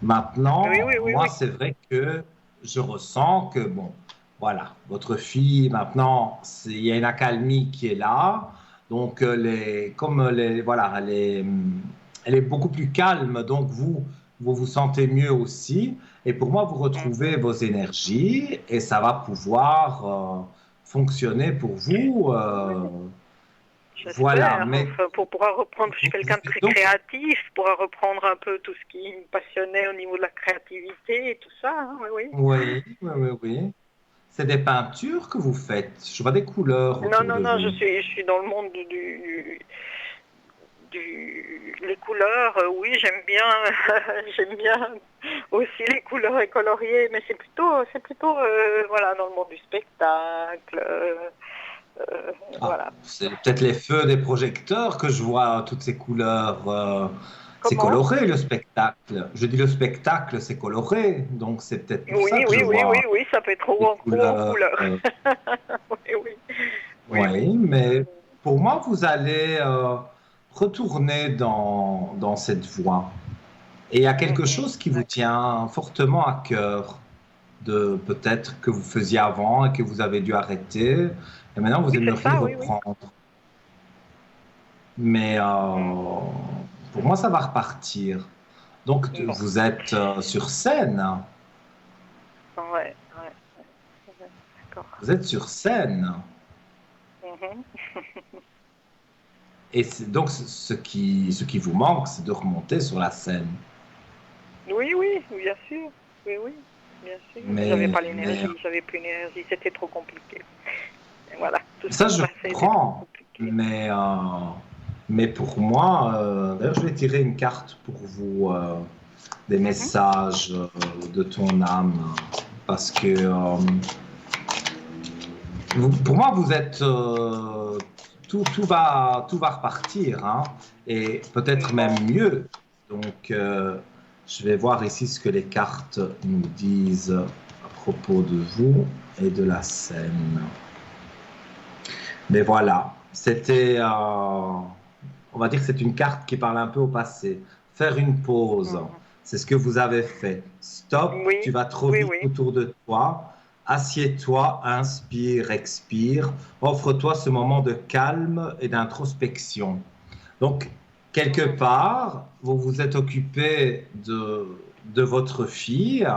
Maintenant, oui, oui, moi, oui. c'est vrai que je ressens que, bon, voilà, votre fille, maintenant, il y a une accalmie qui est là, donc voilà, elle est beaucoup plus calme, donc vous vous sentez mieux aussi. Et pour moi, vous retrouvez Mhm. vos énergies et ça va pouvoir fonctionner pour vous. Voilà. J'espère. Mais Enfin, pour pouvoir reprendre, je suis quelqu'un de très donc, créatif, pour reprendre un peu tout ce qui me passionnait au niveau de la créativité et tout ça, hein, oui, oui. oui, oui, oui, oui. C'est des peintures que vous faites. Je vois des couleurs Non, autour non, de non, vous. je suis dans le monde les couleurs, oui, j'aime bien, j'aime bien aussi les couleurs et colorier, mais c'est plutôt, voilà, dans le monde du spectacle, Ah, voilà. c'est peut-être les feux des projecteurs que je vois toutes ces couleurs. C'est Comment? coloré le spectacle. Je dis le spectacle, c'est coloré, donc c'est peut-être pour ça Oui, que je oui, oui, oui, vois oui, ça fait des trop en couleurs. couleur. Oui, oui, oui, oui. Oui, mais pour moi, vous allez retourner dans cette voie. Et il y a quelque Mhm. chose qui vous tient fortement à cœur, de peut-être que vous faisiez avant et que vous avez dû arrêter, et maintenant vous Oui, c'est aimeriez ça, oui, oui. reprendre. Mais Mm. pour moi, ça va repartir. Donc, Bon, vous êtes sur scène. ouais, ouais, ouais, d'accord. Vous êtes sur scène. Mhm. Et donc, ce qui vous manque, c'est de remonter sur la scène. Oui, oui, bien sûr. Oui, oui, bien sûr. Mais j'avais Mais, pas mais l'énergie, j'avais plus l'énergie, c'était trop compliqué. Et voilà, tout ce ça, qui se je passait était trop comprends. compliqué. Mais pour moi, d'ailleurs, je vais tirer une carte pour vous, des Mhm. messages de ton âme. Parce que pour moi, vous êtes. Tout va repartir, hein, et peut-être même Bon, mieux. Donc, je vais voir ici ce que les cartes nous disent à propos de vous et de la scène. Mais voilà, c'était, on va dire que c'est une carte qui parle un peu au passé. Faire une pause, mhm. c'est ce que vous avez fait. Stop, tu Oui, vas trop oui, vite oui. autour de toi. Assieds-toi, inspire, expire. Offre-toi ce moment de calme et d'introspection. Donc, quelque Mhm. part, vous vous êtes occupé de votre fille.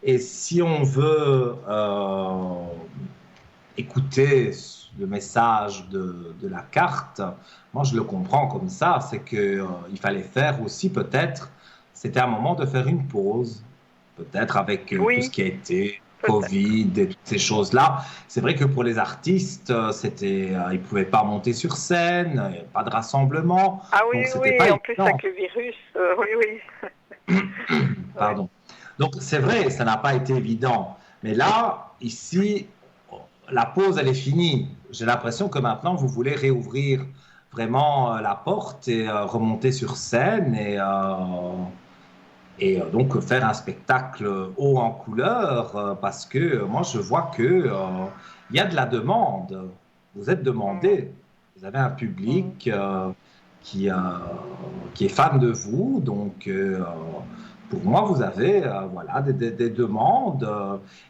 Et si on veut écouter le message de la carte, moi je le comprends comme ça, c'est que il fallait faire aussi peut-être, c'était un moment de faire une pause, peut-être avec tout ce Oui, qui a été peut-être. Covid et toutes ces choses-là. C'est vrai que pour les artistes, ils pouvaient pas monter sur scène, pas de rassemblement, Ah donc oui, c'était pas oui, en plus évident. avec le virus, oui, oui. Ouais. Pardon. Donc c'est vrai, ça n'a pas été évident. Mais là, ici, la pause, elle est finie. J'ai l'impression que maintenant, vous voulez réouvrir vraiment la porte et remonter sur scène donc faire un spectacle haut en couleur parce que moi, je vois que il y a de la demande. Vous êtes Mhm, demandé. Vous avez un mhm. public qui, euh, qui est fan de vous. Donc, pour moi, vous avez voilà, des demandes.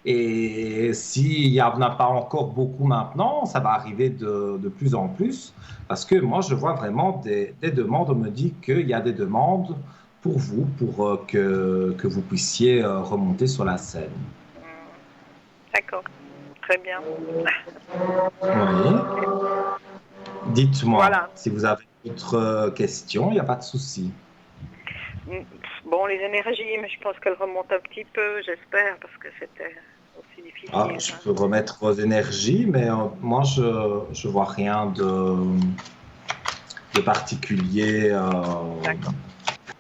Et s'il n'y en a pas encore beaucoup maintenant, ça va arriver de plus en plus. Parce que moi, je vois vraiment des demandes. On me dit qu'il y a des demandes pour vous, pour que vous puissiez remonter sur la scène. Mhm. D'accord, très bien. Oui. Ok. Dites-moi, Voilà. si vous avez d'autres questions, il n'y a pas de souci. Bon, les énergies, mais je pense qu'elles remontent un petit peu, j'espère, parce que c'était aussi Ah, difficile, je hein. peux remettre vos énergies, mais moi, je vois rien de particulier. D'accord.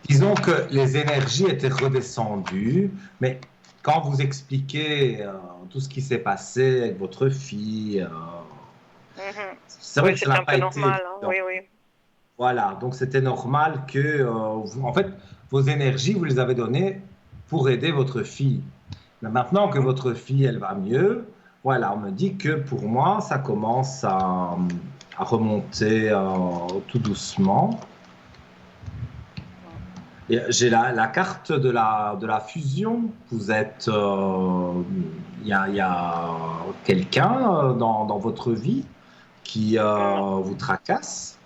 Disons que les énergies étaient redescendues, mais quand vous expliquez tout ce qui s'est passé avec votre fille, Mhm. c'est vrai Oui, que ça c'était n'a un peu pas été normal, hein. évident. Oui, oui. Voilà, donc c'était normal que, en fait, vos énergies, vous les avez données pour aider votre fille. Mais maintenant que Mhm. votre fille, elle va mieux, voilà, on me dit que pour moi, ça commence à remonter tout doucement. Et j'ai la carte de la fusion. Vous êtes, il y a quelqu'un dans votre vie qui Non. vous tracasse.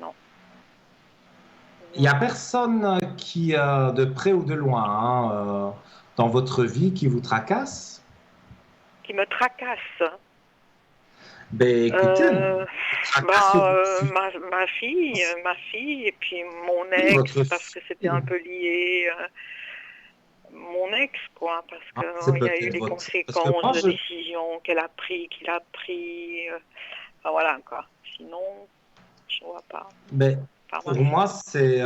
Non, Il n'y a non. personne qui, de près ou de loin, hein, dans votre vie qui vous tracasse. Qui me tracasse. Ben écoutez, Euh, tracasse aussi ma fille, et puis mon oui, ex, votre parce que c'était fille. un peu lié, mon ex, quoi, parce Ah, c'est qu'il y a eu peut-être des votre. Parce que conséquences moi, de décisions qu'il a pris. Enfin, voilà, quoi. Sinon, je vois pas. ben, Par ma pour moi, fille. c'est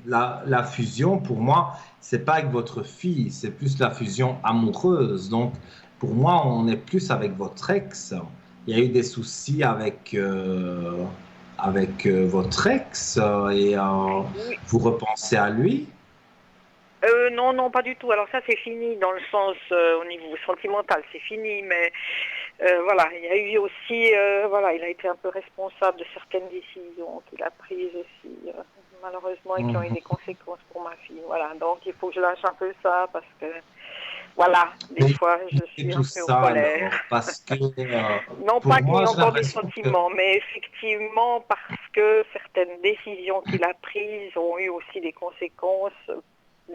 la fusion, pour moi, c'est pas avec votre fille, c'est plus la fusion amoureuse. Donc, pour moi, on est plus avec votre ex. Il y a eu des soucis avec votre ex Oui. vous repensez à lui. Non, non, pas du tout. Alors ça, c'est fini dans le sens au niveau sentimental, c'est fini. Mais voilà, il y a eu aussi, voilà, il a été un peu responsable de certaines décisions qu'il a prises aussi, malheureusement, et qui ont eu Mhm. des conséquences pour ma fille. Voilà, donc il faut que je lâche un peu ça parce que, voilà, des Mais fois, je et suis tout un peu en ça colère. alors, parce que Non pas pour qu'il y ait moi, j'ai encore des l'impression que sentiments, mais effectivement parce que certaines décisions qu'il a prises ont eu aussi des conséquences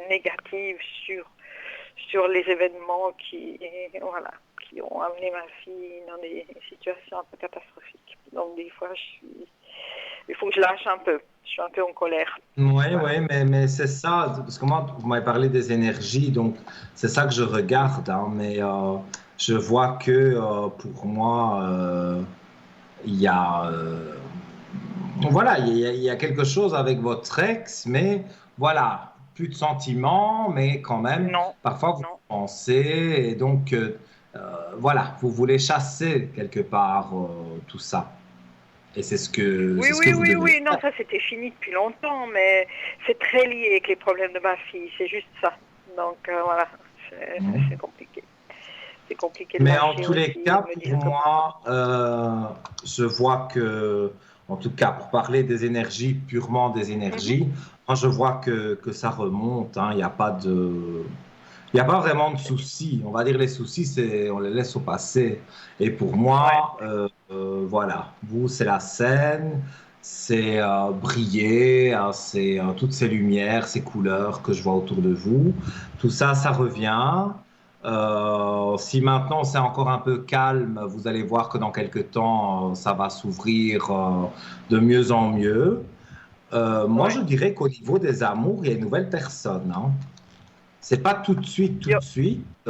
négatives sur les événements voilà, qui ont amené ma fille dans des situations un peu catastrophiques. Donc des fois, il faut que je lâche un peu. Je suis un peu en colère. oui, Voilà. oui, mais c'est ça, parce que moi, vous m'avez parlé des énergies, donc c'est ça que je regarde, hein, mais je vois que pour moi, il y a, voilà, il y a quelque chose avec votre ex, mais voilà, plus de sentiments, mais quand même, Non, parfois vous non. pensez, et donc voilà, vous voulez chasser quelque part tout ça, et Oui, c'est ce que oui, vous oui, devez oui. Non, faire. ça c'était fini depuis longtemps, mais c'est très lié avec les problèmes de ma fille. C'est juste ça. Donc voilà, c'est Mhm. compliqué. C'est compliqué de Mais en lâcher tous les aussi et cas, de me pour dire comment. moi, je vois que, en tout cas, pour parler des énergies, purement des Mhm. énergies, moi, je vois que ça remonte, hein. Il n'y a pas de, il n'y a pas vraiment de C'est bien. soucis. On va dire les soucis, on les laisse au passé. Et pour Ouais. moi, voilà, vous, c'est la scène. c'est briller, c'est toutes ces lumières, ces couleurs que je vois autour de vous. Tout ça, ça revient. Si maintenant c'est encore un peu calme, vous allez voir que dans quelques temps, ça va s'ouvrir de mieux en mieux. Moi, je Ouais. dirais qu'au niveau des amours, il y a une nouvelle personne. Hein. C'est pas tout de Yo. suite,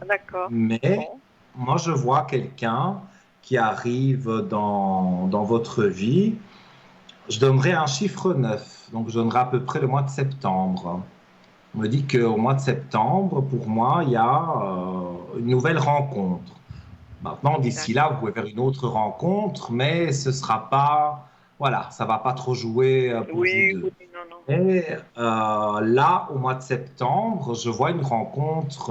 D'accord. mais Bon. moi, je vois quelqu'un qui arrive dans votre vie. Je donnerai un chiffre 9, donc je donnerai à peu près le mois de septembre. On me dit qu'au mois de septembre, pour moi, il y a une nouvelle rencontre. Maintenant, d'ici là, vous D'accord. pouvez faire une autre rencontre, mais ce sera pas, voilà, ça va pas trop jouer pour vous Oui, deux. oui, non, non. Et là, au mois de septembre, je vois une rencontre,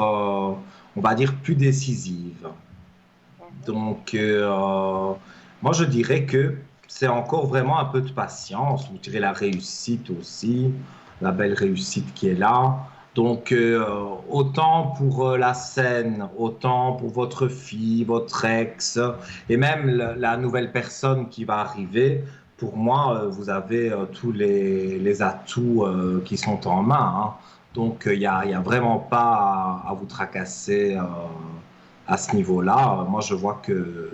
on va dire, plus décisive. Mhm. Donc, moi, je dirais que c'est encore vraiment un peu de patience. Vous direz la réussite aussi, la belle réussite qui est là. Donc, autant pour la scène, autant pour votre fille, votre ex, et même la nouvelle personne qui va arriver, pour moi, vous avez tous les atouts qui sont en main. Hein. Donc, il y a vraiment pas à vous tracasser à ce niveau-là. Moi, je vois que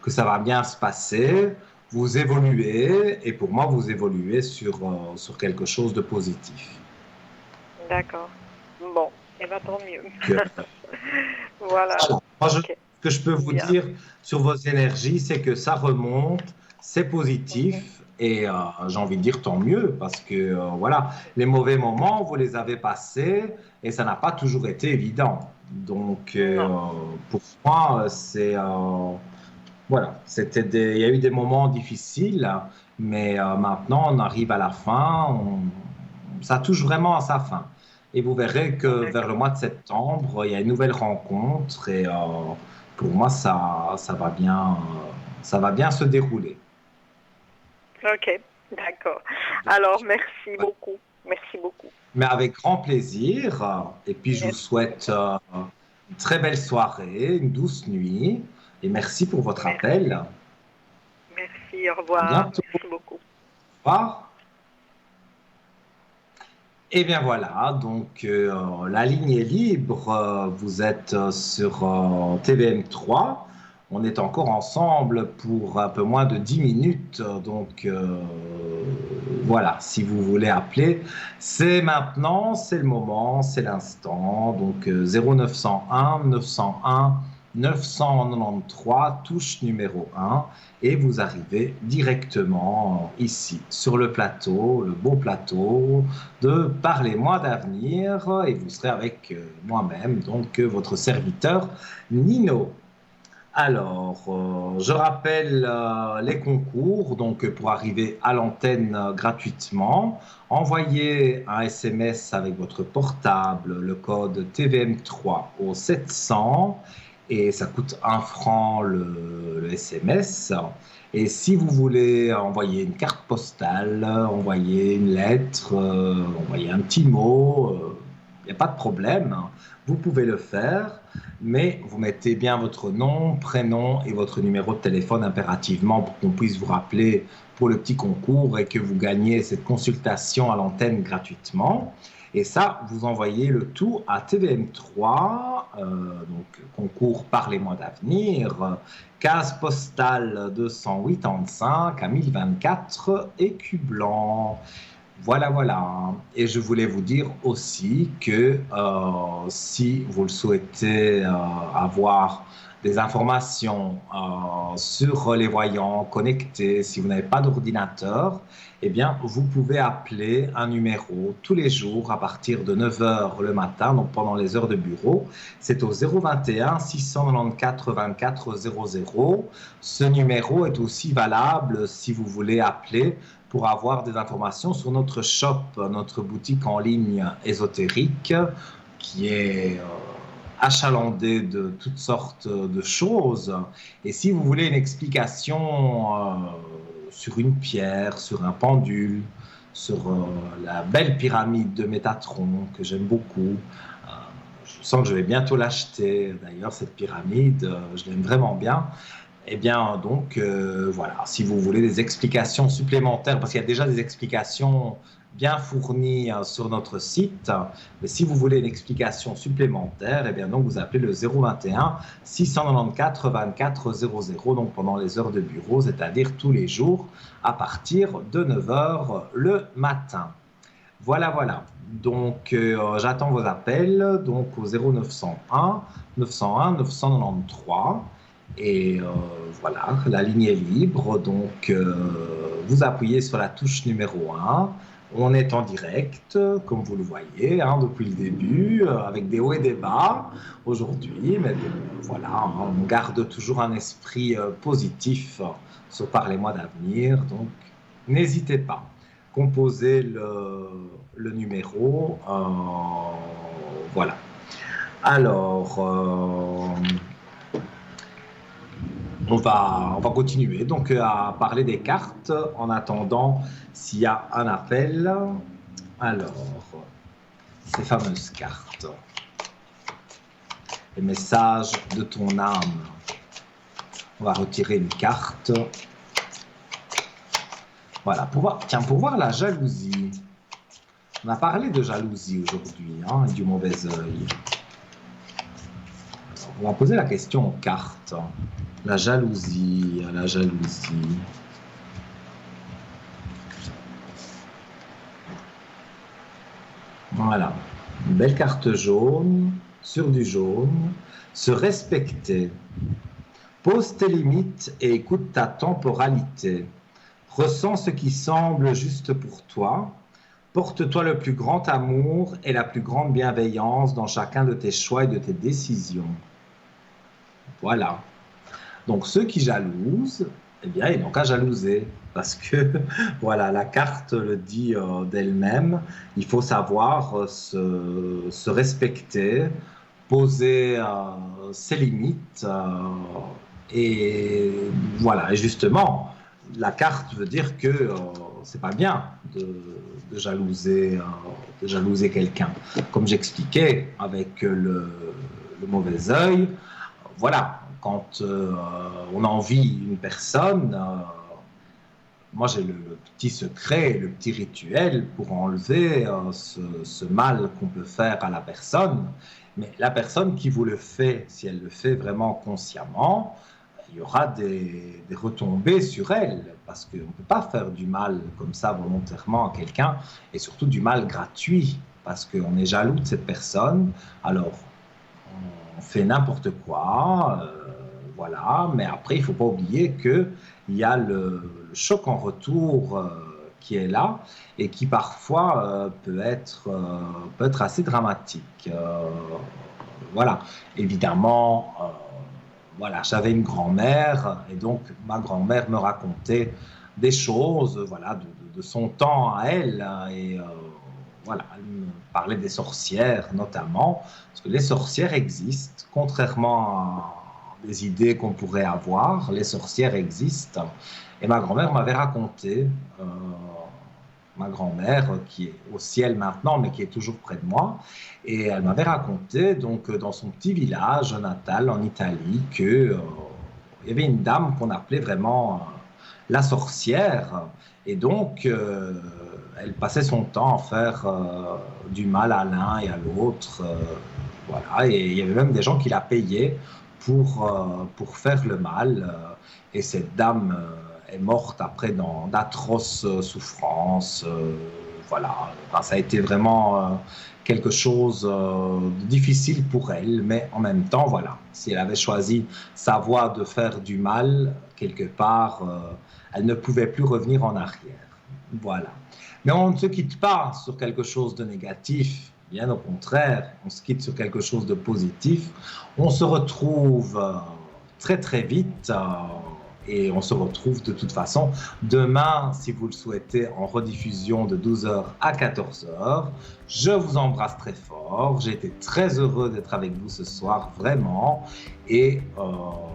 ça va bien se passer. Vous évoluez, et pour moi, vous évoluez sur quelque chose de positif. D'accord. Bon, et bien tant mieux. Que, Voilà. moi, ce Ok. que je peux vous Bien. dire sur vos énergies, c'est que ça remonte, c'est Mhm. positif, et j'ai envie de dire tant mieux, parce que voilà, les mauvais moments, vous les avez passés, et ça n'a pas toujours été évident. Donc, Non. pour moi, voilà, il y a eu des moments difficiles, mais maintenant on arrive à la fin, ça touche vraiment à sa fin. Et vous verrez que vers le D'accord. mois de septembre, il y a une nouvelle rencontre et pour moi ça va bien se dérouler. Ok. D'accord. Alors, merci beaucoup. Merci beaucoup. Mais avec grand plaisir. Et puis je vous Merci. souhaite une très belle soirée, une douce nuit. Et merci pour votre appel. Merci. Merci. Au À revoir. bientôt. Merci beaucoup. Au revoir. Et bien voilà, donc la ligne est libre, vous êtes sur TVM3, on est encore ensemble pour un peu moins de 10 minutes, donc voilà, si vous voulez appeler, c'est maintenant, c'est le moment, c'est l'instant, donc 0901 901 993, touche numéro 1, et vous arrivez directement ici, sur le plateau, le beau plateau, de Parlez-moi d'avenir et vous serez avec moi-même, donc votre serviteur Nino. Alors, je rappelle les concours, donc pour arriver à l'antenne gratuitement, envoyez un SMS avec votre portable, le code TVM3 au 700 et ça coûte 1 franc le SMS. Et si vous voulez envoyer une carte postale, envoyer une lettre, envoyer un petit mot, il n'y a pas de problème, vous pouvez le faire mais vous mettez bien votre nom, prénom et votre numéro de téléphone impérativement pour qu'on puisse vous rappeler pour le petit concours et que vous gagnez cette consultation à l'antenne gratuitement. Et ça, vous envoyez le tout à TVM3, donc concours Parlez-moi d'avenir, case postale 285 à 1024 Écu Blanc. Voilà, voilà. Et je voulais vous dire aussi que si vous le souhaitez avoir des informations sur les voyants connectés, si vous n'avez pas d'ordinateur, eh bien, vous pouvez appeler un numéro tous les jours à partir de 9 heures le matin, donc pendant les heures de bureau. C'est au 021 694 24 00. Ce numéro est aussi valable si vous voulez appeler pour avoir des informations sur notre shop, notre boutique en ligne ésotérique, qui est achalandée de toutes sortes de choses. Et si vous voulez une explication sur une pierre, sur un pendule, sur la belle pyramide de Métatron, que j'aime beaucoup, je sens que je vais bientôt l'acheter. D'ailleurs, cette pyramide, je l'aime vraiment bien. Eh bien, donc, voilà, si vous voulez des explications supplémentaires, parce qu'il y a déjà des explications bien fournies sur notre site, mais si vous voulez une explication supplémentaire, eh bien, donc, vous appelez le 021 694 24 00, donc pendant les heures de bureau, c'est-à-dire tous les jours, à partir de 9 heures le matin. Voilà, voilà. Donc, j'attends vos appels, donc au 0901 901 993. Et voilà, la ligne est libre, donc vous appuyez sur la touche numéro 1. On est en direct, comme vous le voyez, hein, depuis le début, avec des hauts et des bas aujourd'hui. Mais voilà, hein, on garde toujours un esprit positif sur Parlez-moi d'avenir. Donc, n'hésitez pas. Composez le numéro. Voilà. Alors... On va continuer donc à parler des cartes en attendant s'il y a un appel. Alors, ces fameuses cartes. Les messages de ton âme. On va retirer une carte. Voilà, pour voir la jalousie. On a parlé de jalousie aujourd'hui, hein, et du mauvais œil. On va poser la question aux cartes. La jalousie, la jalousie. Voilà. Une belle carte jaune, sur du jaune. Se respecter. Pose tes limites et écoute ta temporalité. Ressens ce qui semble juste pour toi. Porte-toi le plus grand amour et la plus grande bienveillance dans chacun de tes choix et de tes décisions. Voilà. Donc, ceux qui jalousent, eh bien, ils n'ont qu'à jalouser. Parce que, voilà, la carte le dit d'elle-même. Il faut savoir se respecter, poser ses limites. Et voilà, et justement, la carte veut dire que c'est pas bien de jalouser quelqu'un. Comme j'expliquais avec le mauvais œil, voilà. Quand on envie une personne, moi j'ai le petit secret, le petit rituel pour enlever ce mal qu'on peut faire à la personne. Mais la personne qui vous le fait, si elle le fait vraiment consciemment, il y aura des retombées sur elle. Parce qu'on ne peut pas faire du mal comme ça volontairement à quelqu'un, et surtout du mal gratuit, parce qu'on est jaloux de cette personne. Alors, on fait n'importe quoi. Voilà, mais après, il ne faut pas oublier qu'il y a le choc en retour qui est là et qui parfois peut être assez dramatique. Voilà, évidemment, voilà, j'avais une grand-mère et donc ma grand-mère me racontait des choses, voilà, de son temps à elle. Et voilà, elle me parlait des sorcières notamment, parce que les sorcières existent, contrairement à des idées qu'on pourrait avoir, les sorcières existent. Et ma grand-mère m'avait raconté, ma grand-mère qui est au ciel maintenant, mais qui est toujours près de moi, et elle m'avait raconté, donc, dans son petit village natal en Italie, qu'il y avait une dame qu'on appelait vraiment la sorcière, et donc elle passait son temps à faire du mal à l'un et à l'autre, voilà, et il y avait même des gens qui la payaient pour faire le mal, et cette dame est morte après dans d'atroces souffrances, voilà. Enfin, ça a été vraiment quelque chose de difficile pour elle, mais en même temps, voilà, si elle avait choisi sa voie de faire du mal, quelque part, elle ne pouvait plus revenir en arrière, voilà. Mais on ne se quitte pas sur quelque chose de négatif. Bien au contraire, on se quitte sur quelque chose de positif. On se retrouve très très vite et on se retrouve de toute façon demain, si vous le souhaitez, en rediffusion de 12h à 14h. Je vous embrasse très fort. J'ai été très heureux d'être avec vous ce soir, vraiment. Et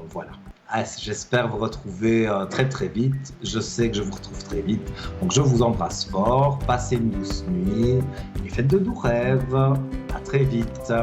voilà. J'espère vous retrouver très très vite. Je sais que je vous retrouve très vite. Donc je vous embrasse fort. Passez une douce nuit et faites de doux rêves. À très vite.